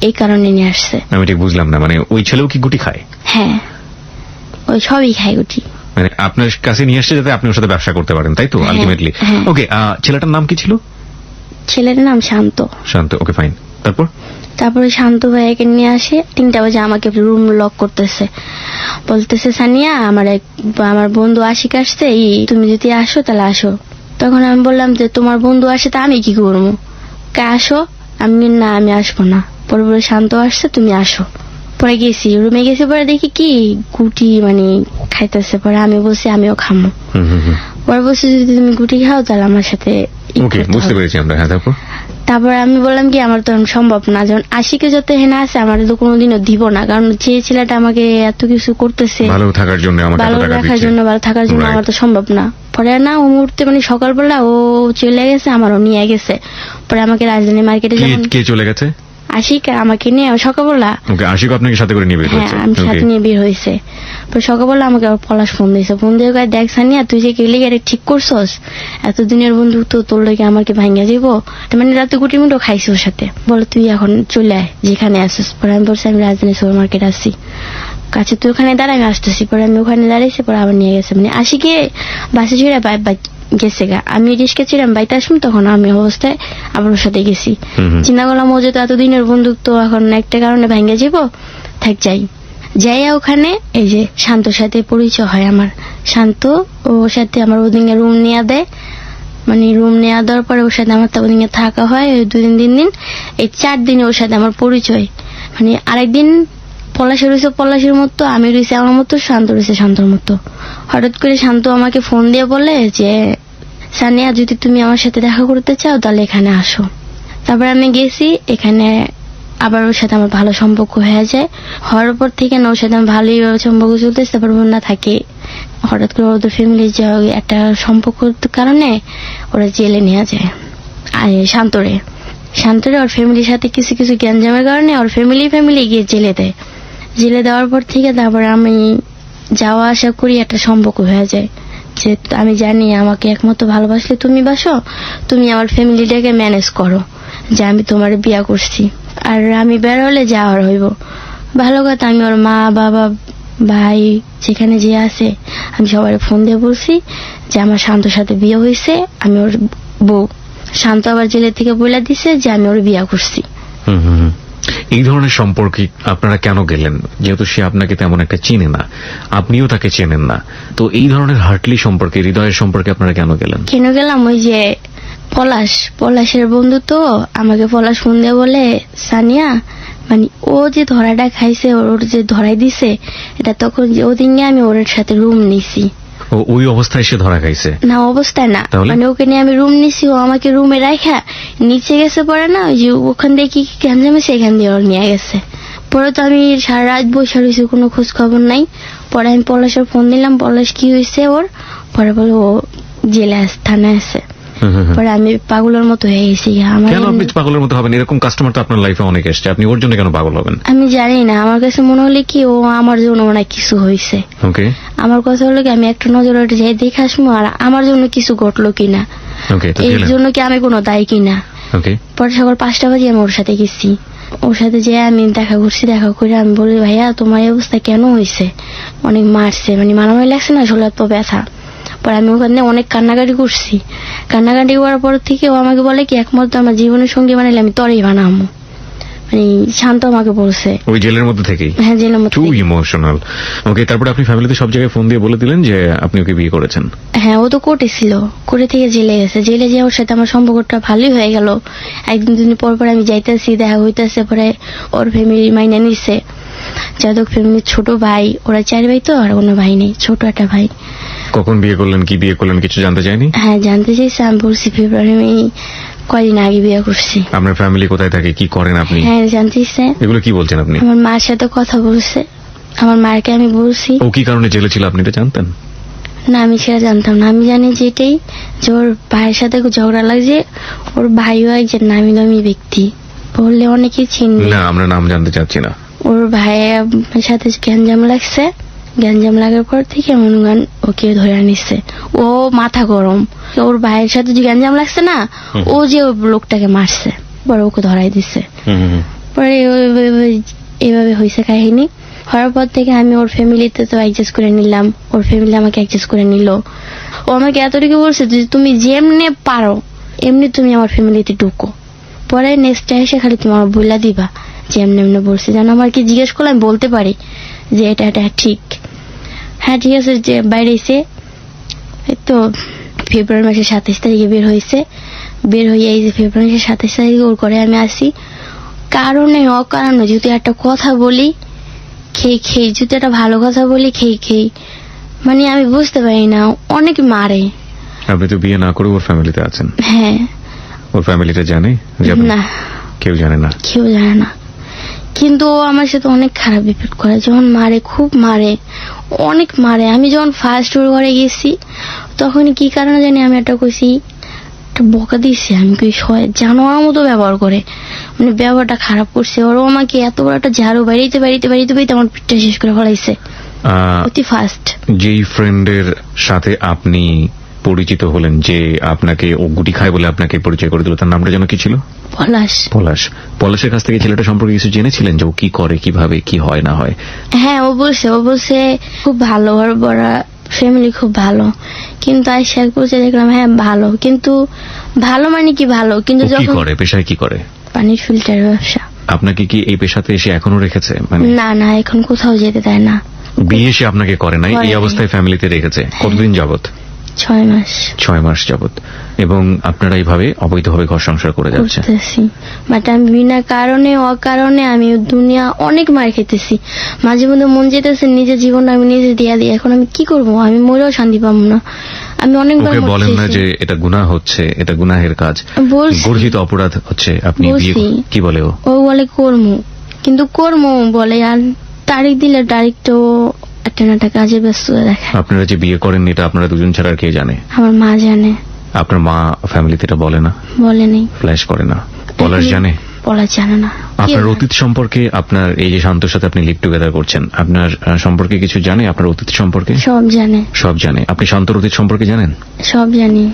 এই কারণে নিয়ে আসছে। আমি ঠিক বুঝলাম না, মানে ওই ছেলেও কি গুটি খায়? হ্যাঁ, ওই সবই খায় গুটি। মানে আপনার কাছে নিয়ে আসছে যাতে আপনি ওর সাথে ব্যবসা করতে পারেন, তাই তো? হ্যাঁ, আলটিমেটলি। হ্যাঁ। ওকে, ছেলেটার নাম কি ছিল? ছেলের নাম শান্ত। শান্ত। ওকে, ফাইন। তারপর? তারপরে শান্ত ভাইয়াকে নিয়ে আসে, 3টা বাজে আমাকে রুম লক করতেছে, বলতেছে সানিয়া আমার বন্ধু আশিক আসছে, তুমি যদি আসো তাহলে আসো। তখন আমি বললাম যে তোমার বন্ধু আসে তা আমি কি করবো, কে আসো। আমি না, আমি আসবো না। পরে বলে শান্ত আসছে, তুমি আসো। পরে গেছি, রুমে গেছি, পরে দেখি কি গুটি মানে খাইতেছে। পরে আমি বলছি আমিও খামো। হুম হুম হুম। পরে বলছি যদি তুমি গুটি খাও তাহলে আমার সাথে ওকে, বুঝতে পেরেছি আমরা। হ্যাঁ, তারপর? তারপরে আমি বললাম কি আমার তো এখন সম্ভব না, যখন আশিকে যত হেনা আছে আমার তো কোনোদিনও দিব না, কারণ যে ছেলেটা আমাকে এত কিছু করতেছে, ভালো থাকার জন্য আমাকে ভালো এত টাকা রাখার দিচ্ছে। জন্য, ভালো থাকার জন্য Right. আমার তো সম্ভব না। পরে না ও মুহূর্তে মানে সকালবেলা ও চলে গেছে, আমারও নিয়ে গেছে। পরে আমাকে রাজধানী মার্কেটে যখন কে চলে গেছে? আশিক আমাকে নিয়ে সকালবেলা, ওকে, আশিক আপনাকে সাথে করে নিয়ে বের হ্যাঁ হয়েছে? আমি সাথে নিয়ে বের হয়েছে। পরে সকালবেলা আমাকে আবার পলাশ ফোন দিয়েছে, ফোন দিয়ে কয় দেখ সানিয়া তুই যে গেলি গাড়ি ঠিক করছস, এতদিনের বন্ধু তো তোর লোকে আমাকে ভাঙিয়া দিব, মানে রাতে গুটি মুটো খাইছি ওর সাথে, বলে তুই এখন চলে আয় যেখানে আসিস। পরে আমি বলছি আমি রাজধানী সুপার মার্কেট আসছি, কাছে তুই ওখানে দাঁড়া, আমি আসতেছি। পরে আমি ওখানে দাঁড়াইছি, পরে আবার নিয়ে গেছে, মানে আশিকে বাসে ছেড়ে গেছে গা, আমি রিস্কে ছিলাম বাইতে আসলাম, তখন আমি অবস্থায় আবার ওর সাথে গেছি। হুম হুম। চিন্তা করলাম ও যেহেতু এতদিনের বন্ধুত্ব এখন একটা কারণে ভাঙ্গে যাব, থাক যাইয়া ওখানে এই যে শান্তর সাথে পরিচয় হয় আমার। শান্ত ওর সাথে আমার ওদিকে রুম নিয়ে দেয়, মানে রুম নেওয়া দেওয়ার পরে ওর সাথে আমার ওদিকে থাকা হয় ওই 2 দিন 3 দিন, এই 4 দিনে ওর সাথে আমার পরিচয়। মানে আরেকদিন পলাশের রয়েছে পলাশের মতো, আমি রয়েছে আমার মতো, শান্ত রয়েছে শান্তর মতো। হঠাৎ করে শান্ত আমাকে ফোন দিয়ে বলে যে সানিয়া যদি তুমি আমার সাথে দেখা করতে চাও তাহলে এখানে আসো। তারপর আমি গেছি, এখানে আবার ওর সাথে আমার ভালো সম্পর্ক হয়ে যায়। হওয়ার পর থেকে না ওর সাথে আমার ভালোই সম্পর্ক চলতেছে। তারপর না থাকে, হঠাৎ করে ওদের ফ্যামিলির যে একটা সম্পর্কের কারণে ওরা জেলে নিয়ে যায় শান্তরে ওর ফ্যামিলির সাথে কিছু কিছু গ্যাঞ্জামের কারণে ওর ফ্যামিলি গিয়ে জেলে দেয়। জেলে দেওয়ার পর থেকে তারপরে আমি যাওয়া আসা করি, একটা সম্পর্ক হয়ে যায় যে আমি জানি আমাকে একমাত্র ভালোবাসলে তুমি বাসো, তুমি আমার ফ্যামিলিটাকে ম্যানেজ করো, যে আমি তোমার বিয়া করছি, আর আমি বের হলে যাওয়ার হইব। ভালো কথা, আমি ওর মা বাবা ভাই যেখানে যে আছে আমি সবাই ফোন দিয়ে বলছি যে আমার শান্তর সাথে বিয়ে হয়েছে, আমি ওর বউ। শান্ত আবার জেলে থেকে বলে দিছে যে আমি ওর বিয়া করছি। হুম হুম হুম। এই ধরনের সম্পর্কে আপনারা কেন গেলেন? যেহেতু সে আপনাকে তেমন একটা চেনে না, আপনিও তাকে চেনেন না, তো এই ধরনের হার্টলি সম্পর্কে, হৃদয়ের সম্পর্কে আপনারা কেন গেলেন? কেন গেলাম, ওই যে পলাশের বন্ধু তো আমাকে পলাশ ফোন দিয়ে বলে সানিয়া মানে ও যে ধরাটা খাইছে, ওর যে ধরাই দিছে, এটা তখন ওদিকে আমি ওর সাথে রুম নিছি। ওই অবস্থায় সে ধরা খাইছে? না, অবস্থায় না, তাহলে? মানে ওকে নিয়ে আমি রুম নিছি, ও আমাকে রুমে রাখা নিচে গেছে। পরে না ওই যে ওখান দিয়ে কি গ্যাঞ্জামে সেখান দিয়ে ওর নিয়ে গেছে। পরে তো আমি সারা রাত বসে রয়েছি, কোনো খোঁজ খবর নাই। পরে আমি পলাশের ফোন দিলাম, পলাশ কি হয়েছে ওর, পরে বলে ও জেলে থানায় আছে। হুম হুম হুম। পরে আমি পাগলের মতো হয়ে গেছি। আমার কেন আপনি পাগলের মতো হবেন? এরকম কাস্টমার তো আপনার লাইফে অনেক এসছে, আপনি ওর জন্য কেন পাগল হবেন? আমি জানি না, আমার কাছে মনে হলে কি ও আমার জন্য অনেক কিছু হয়েছে। ওকে আমার কথা হলো কি আমি একটা নজর যাই দেখে আসবো, আর আমার জন্য কিছু ঘটলো কিনা, ওকে। তো এই গেলেন? জন্য কি আমি কোনো দায়ী কিনা। ওকে। পরে সকাল 5টা বাজে আমি ওর সাথে গেছি, ওর সাথে যে আমি দেখা করছি, দেখা করে আমি বলি ভাইয়া তোমার এই অবস্থা কেন হয়েছে, অনেক মারছে, মানে মারামারি লাগছে না, শরীর তো ব্যথা। পরে আমি ওখানে অনেক কান্নাকাটি করছি। কান্নাকাটি করার পর থেকে ও আমাকে বলে কি একমাত্র আমার জীবনের সঙ্গী বানাইলে আমি তরেই বানাবো, মানে শান্ত আমাকে বলছে। ওই জেলের মধ্যে থেকেই? হ্যাঁ, জেলের মধ্যে টু থেকে। ইমোশনাল। ওকে, তারপরে আপনি ফ্যামিলিতে সব জায়গায় ফোন দিয়ে বলে দিলেন যে আপনি ওকে বিয়ে করেছেন? হ্যাঁ, ও তো কোর্টে ছিল, কোর্টে থেকে জেলে গেছে। জেলে যে ওর সাথে আমার সম্পর্কটা ভালোই হয়ে গেল। একদিন দুদিন পর পর আমি যাইতেছি, দেখা হইতেছে। পরে ওর ফ্যামিলি মাইনা নিচ্ছে, যাদব ফ্যামিলির ছোট ভাই, ওরা 4 ভাই তো, আর কোনো ভাই নেই, ছোট একটা ভাই। কখন বিয়ে করলেন, কি বিয়ে করলেন, কিছু জানতে চাইনি? হ্যাঁ, জানতে চাইছে। আমি বলছি ফেব্রুয়ারি কয়দিন আগে বিয়ে করছি। আপনার ফ্যামিলি কোথায় থাকে, কি করেন আপনি? হ্যাঁ, জানতে চাইছে। এগুলো কি বলছেন আপনি? আমার মার সাথে কথা বলছে, আমার মাকে আমি বলছি। ও কি কারণে জেলে ছিল আপনি এটা জানতেন? না, আমি সেটা জানতাম না। আমি জানি যেটাই যে ওর ভাইয়ের সাথে ঝগড়া লাগছে, ওর ভাইও একজন নামি দামি ব্যক্তি, বললে অনেকে চিনবে। না, আমরা নাম জানতে চাচ্ছি না। ওর ভাইয়ের সাথে গ্যাঞ্জাম লাগছে, গ্যাঞ্জাম লাগার পর থেকে মনুগান ওকে ধরে নিচ্ছে। ও মাথা গরম, ওর ভাইয়ের সাথে যে গ্যাঞ্জাম লাগছে না, ও যে ওই লোকটাকে মারছে, পরে ওকে ধরাই দিচ্ছে। পরে এইভাবে হয়েছে কাহিনী। হওয়ার পর থেকে আমি ওর ফ্যামিলিতে তো অ্যাডজাস্ট করে নিলাম, ওর ফ্যামিলি আমাকে অ্যাডজাস্ট করে নিল। ও আমাকে এতটুকু বলছে যে তুমি যেমনে পারো এমনি তুমি আমার ফ্যামিলিতে ঢুকো, পরে নেক্সট এসে খালি তুমি আমার বইলা দিবা যে এমনি এমনি বলছে, যেন আমার কি জিজ্ঞেস করলে আমি বলতে পারি যে এটা এটা ঠিক। হ্যাঁ ঠিক আছে, যে বাইরে এসে তো ফেব্রুয়ারি মাসের 27 তারিখে বের হয়েছে। বের হয়ে এই যে ফেব্রুয়ারি মাসের 27 তারিখে ওর ঘরে আমি আসি। কারণে অকারণে যদি একটা কথা বলি খেয়ে যদি একটা ভালো কথা বলি খেয়ে মানে আমি বুঝতে পারি না, অনেক মারে। আপনি তো বিয়ে না করে ওর ফ্যামিলিতে আছেন? হ্যাঁ। ওর ফ্যামিলিটা জানে? না, কেউ জানে না। কেউ জানে না, কিন্তু ও আমার সাথে অনেক খারাপ বিহেভ করে। যখন মারে, খুব মারে, অনেক মারে। আমি যখন ফার্স্ট ওর ঘরে গেছি তখন কি কারণে জানি আমি একটা কইছি, একটা বকা দিয়েছি। আমি কই জানোয়ার মতো ব্যবহার করে, মানে ব্যবহারটা খারাপ করছে। ওর আমাকে এত বড় একটা ঝাড়ু বাড়িতে আমার পিঠটা শেষ করে ফেলাইছে অতি ফার্স্ট। যেই ফ্রেন্ডের সাথে আপনি পরিচিত হলেন, যে আপনাকে ও গুটি খায় বলে আপনাকে পরিচয় করে দিল, তার নামটা যেন কি ছিল? পলাশ। পলাশের কাছ থেকে ছেলেটা সম্পর্কে কিছু জেনেছিলেন যে ও কি করে, কিভাবে কি হয় না হয়? হ্যাঁ, ও বলছে খুব ভালো, ওর বড় ফ্যামিলি খুব ভালো। কিন্তু আইসা এক বলছে দেখলাম হ্যাঁ ভালো, কিন্তু ভালো মানে কি ভালো, কিন্তু ও কি যখন করে, পেশায় কি করে? পানির ফিল্টার ব্যবসা। আপনাকে কি এই পেশাতে এসে এখনো রেখেছে? মানে না, এখন কোথাও যেতে দেয় না। বিয়ে সে আপনাকে করে নাই, এই অবস্থায় ফ্যামিলিতে রেখেছে। কতদিন যাবত? 6 মাস। 6 মাস যাবত। এবং আপনারা এইভাবে অবৈধভাবে ঘর সংসার করে যাচ্ছে? বাট আমি বিনা কারণে অকারণে আমি দুনিয়া অনেক মার খেতেছি। মাঝে মধ্যে মন যেতেছে নিজের জীবনটা আমি নিজে দিয়া দিই। এখন আমি কি করবো? আমি মরেও শান্তি পাবো না। আমি অনেকবার ওকে বলেন না যে এটা গুনাহ হচ্ছে, এটা গুনাহের কাজ, গর্হিত অপরাধ হচ্ছে? আপনি কি বলে ও বলে করমু, কিন্তু করমু বলে, আর তারিখ দিলে তারিখ তো একটা না একটা কাজে ব্যস্ত দেখে। আপনারা যে বিয়ে করেন এটা আপনারা দুজন ছাড়া আর কে জানে? আমার মা জানে। আপনার মা ফ্যামিলিতে এটা বলে না? বলেনি। ফ্ল্যাশ করে না? পলাশ জানে? পলাশ জানে না। আপনার অতীত সম্পর্কে, আপনার এই যে শান্তর সাথে আপনি লিভ টুগেদার করছেন, আপনার সম্পর্কে কিছু জানে? আপনার অতীত সম্পর্কে সব জানে? আপনি শান্তর অতীত সম্পর্কে জানেন? সব জানি।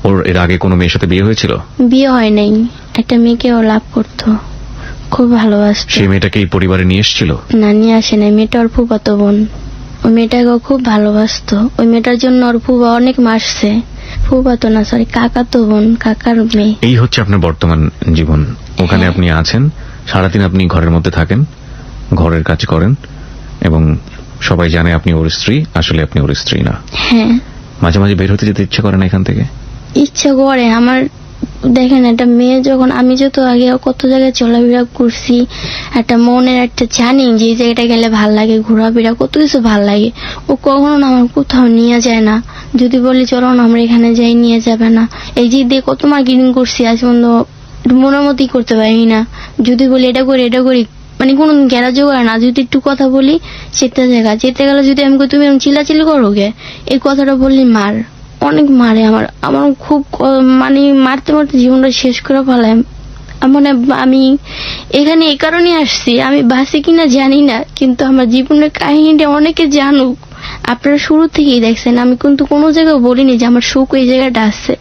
ওর এর আগে কোনো মেয়ের সাথে বিয়ে হয়েছিল? বিয়ে হয় নাই, একটা মেয়েকে ও লাভ করতো, খুব ভালোবাসতো। সেই মেয়েটাকে এই পরিবারে নিয়ে এসেছিল? না, নিয়ে আসে নাই। মেয়েটা ওর ফুফাতো বোন। ওই মেয়েটাকে খুব ভালোবাসতো। ওই মেয়েটার জন্য ওর ফুফা অনেক মারছে। ফুফাতো না, সরি, কাকাতো বোন, কাকার মেয়ে। এই হচ্ছে আপনার বর্তমান জীবন। ওখানে আপনি আছেন, সারাদিন আপনি ঘরের মধ্যে থাকেন, ঘরের কাজ করেন, এবং সবাই জানে আপনি ওর স্ত্রী। আসলে আপনি ওর স্ত্রী না। হ্যাঁ। মাঝে মাঝে বের হতে যেতে ইচ্ছে করে না এখান থেকে? ইচ্ছা করে আমার। দেখেন, একটা মেয়ে যখন, আমি যত আগে কত জায়গায় চলাফেরা করছি, একটা মনের একটা জানি যে এই জায়গাটা গেলে ভাল লাগে, ঘোরাফেরা কত কিছু ভাল লাগে। ও কখনো না আমার কোথাও নিয়ে যায় না। যদি বলি চলো না আমরা এখানে যাই, নিয়ে যাবে না। এই যে দিয়ে কত মার্কেটিং করছি, আজ পর্যন্ত মনের মতোই করতে পারি না। যদি বলি এটা করি মানে কোন গ্যারাজ করে না। যদি একটু কথা বলি সেটা জায়গা যেতে গেলে যদি আমি তুমি চিল্লাচিল্লি করো গে, এই কথাটা বললি মার, অনেক মারে। আমার খুব মানে মারতে জীবনটা শেষ করে ফেলাম। মানে আমি এখানে এই কারণে আসছি, আমি বাসি কিনা জানি না, কিন্তু আমার জীবনের কাহিনীটা অনেকে জানুক। আপনারা শুরু থেকেই দেখছেন, আমি কিন্তু কোনো জায়গায় বলিনি যে আমার সুখ এই জায়গাটা আছে।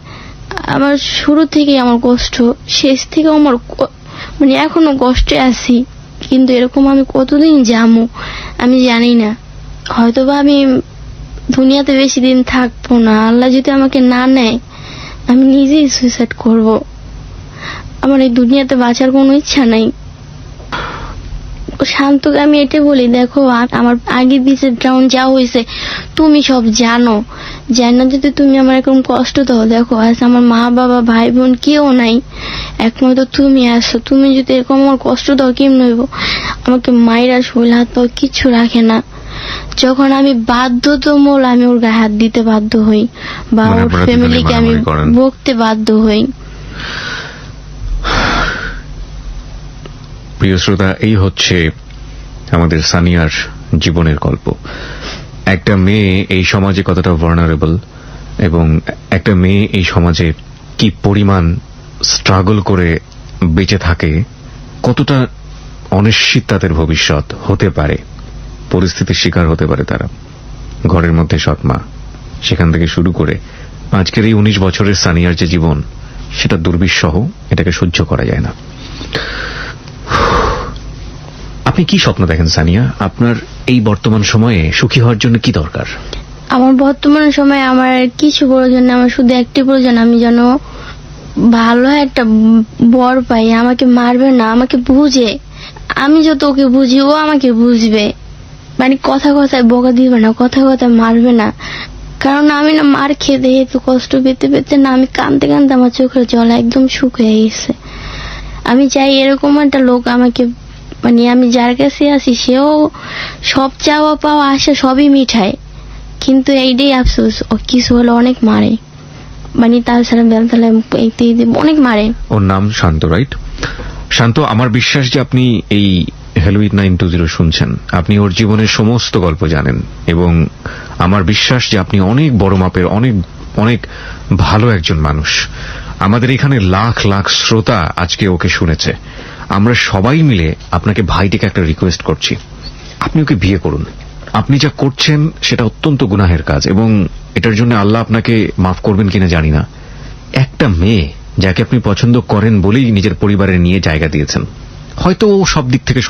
আমার শুরু থেকেই আমার কষ্ট, শেষ থেকে আমার মানে এখনো কষ্টে আছি। কিন্তু এরকম আমি কতদিন যাবো আমি জানি না। হয়তোবা আমি দুনিয়াতে বেশি দিন থাকবো না। আল্লাহ যদি আমাকে না নেয় আমি নিজেই সুইসাইড করব। আমার এই দুনিয়াতে বাঁচার কোনো ইচ্ছা নাই। শান্তকে আমি এটা বলি, দেখো আমার আগে পিছে ড্রাউন যা হয়েছে তুমি সব জানো, জানো যদি তুমি আমার এরকম কষ্ট দাও। দেখো আজ আমার মা বাবা ভাই বোন কেউ নাই, একমাত্র তুমি আসো। তুমি যদি এরকম আমার কষ্ট দাও কেমন হইব? আমাকে মায়েরা শৈল হাত পাও কিচ্ছু রাখে না। যখন আমি বাধ্যতামূলক আমি ওর গায়ে হাত দিতে বাধ্য হই বা ওর ফ্যামিলিকে আমি বকতে বাধ্য হই। প্রিয় শ্রোতা, এই হচ্ছে আমাদের সানিয়ার জীবনের গল্প। একটা মেয়ে এই সমাজে কতটা ভালনারেবল, এবং একটা মেয়ে এই সমাজে কি পরিমাণ স্ট্রাগল করে বেঁচে থাকে, কতটা অনিশ্চিত তাদের ভবিষ্যৎ হতে পারে, পরিস্থিতির শিকার হতে পারে তারা। ঘরের মধ্যে সৎমা, সেখান থেকে শুরু করে আজকের এই 19 বছরের সানিয়ার যে জীবন, সেটা দুর্বিষহ, এটাকে সহ্য করা যায় না। আপনি কি স্বপ্ন দেখেন সানিয়া? আপনার এই বর্তমান সময়ে সুখী হওয়ার জন্য কি দরকার? আমার বর্তমান সময়ে আমার কিছু প্রয়োজন না, আমার শুধু একটি প্রয়োজন, আমি যেন ভালো একটা বর পাই, আমাকে মারবে না, আমাকে বুঝে। আমি যত ওকে বুঝি ও আমাকে বুঝবে, মানে কথা কথায় বকা দিবে না, কথা কথায় মারবে না। কারণ আমি না মার খেতে এত কষ্ট পেতে পেতে না, আমি কাঁদতে কাঁদতে আমার চোখের জল একদম শুকিয়ে গেছে। আমি চাই এরকম একটা লোক আমাকে, মানে আমি যার কাছে আছি সেও সব চাওয়া পাওয়া আশা সবই মিঠায়, কিন্তু এইটাই আফসোস ও কিছু হলে অনেক মারে, মানে তাছাড়া বেলতলা অনেক মারে। ওর নাম শান্ত, রাইট? শান্ত, আমার বিশ্বাস যে আপনি এই হ্যালো 8920 শুনছেন, আপনি ওর জীবনের সমস্ত গল্প জানেন, এবং আমার বিশ্বাস যে আপনি অনেক বড় মাপের, অনেক অনেক ভালো একজন মানুষ। আমাদের এখানে লাখ লাখ শ্রোতা আজকে ওকে শুনেছে। আমরা সবাই মিলে আপনাকে ভাইটিকে একটা রিকোয়েস্ট করছি, আপনি ওকে বিয়ে করুন। আপনি যা করছেন সেটা অত্যন্ত গুনাহের কাজ, এবং এটার জন্য আল্লাহ আপনাকে মাফ করবেন কিনা জানি না। একটা মেয়ে যাকে আপনি পছন্দ করেন বলেই নিজের পরিবারে নিয়ে জায়গা দিয়েছেন, হয়তো ও সব দিক থেকে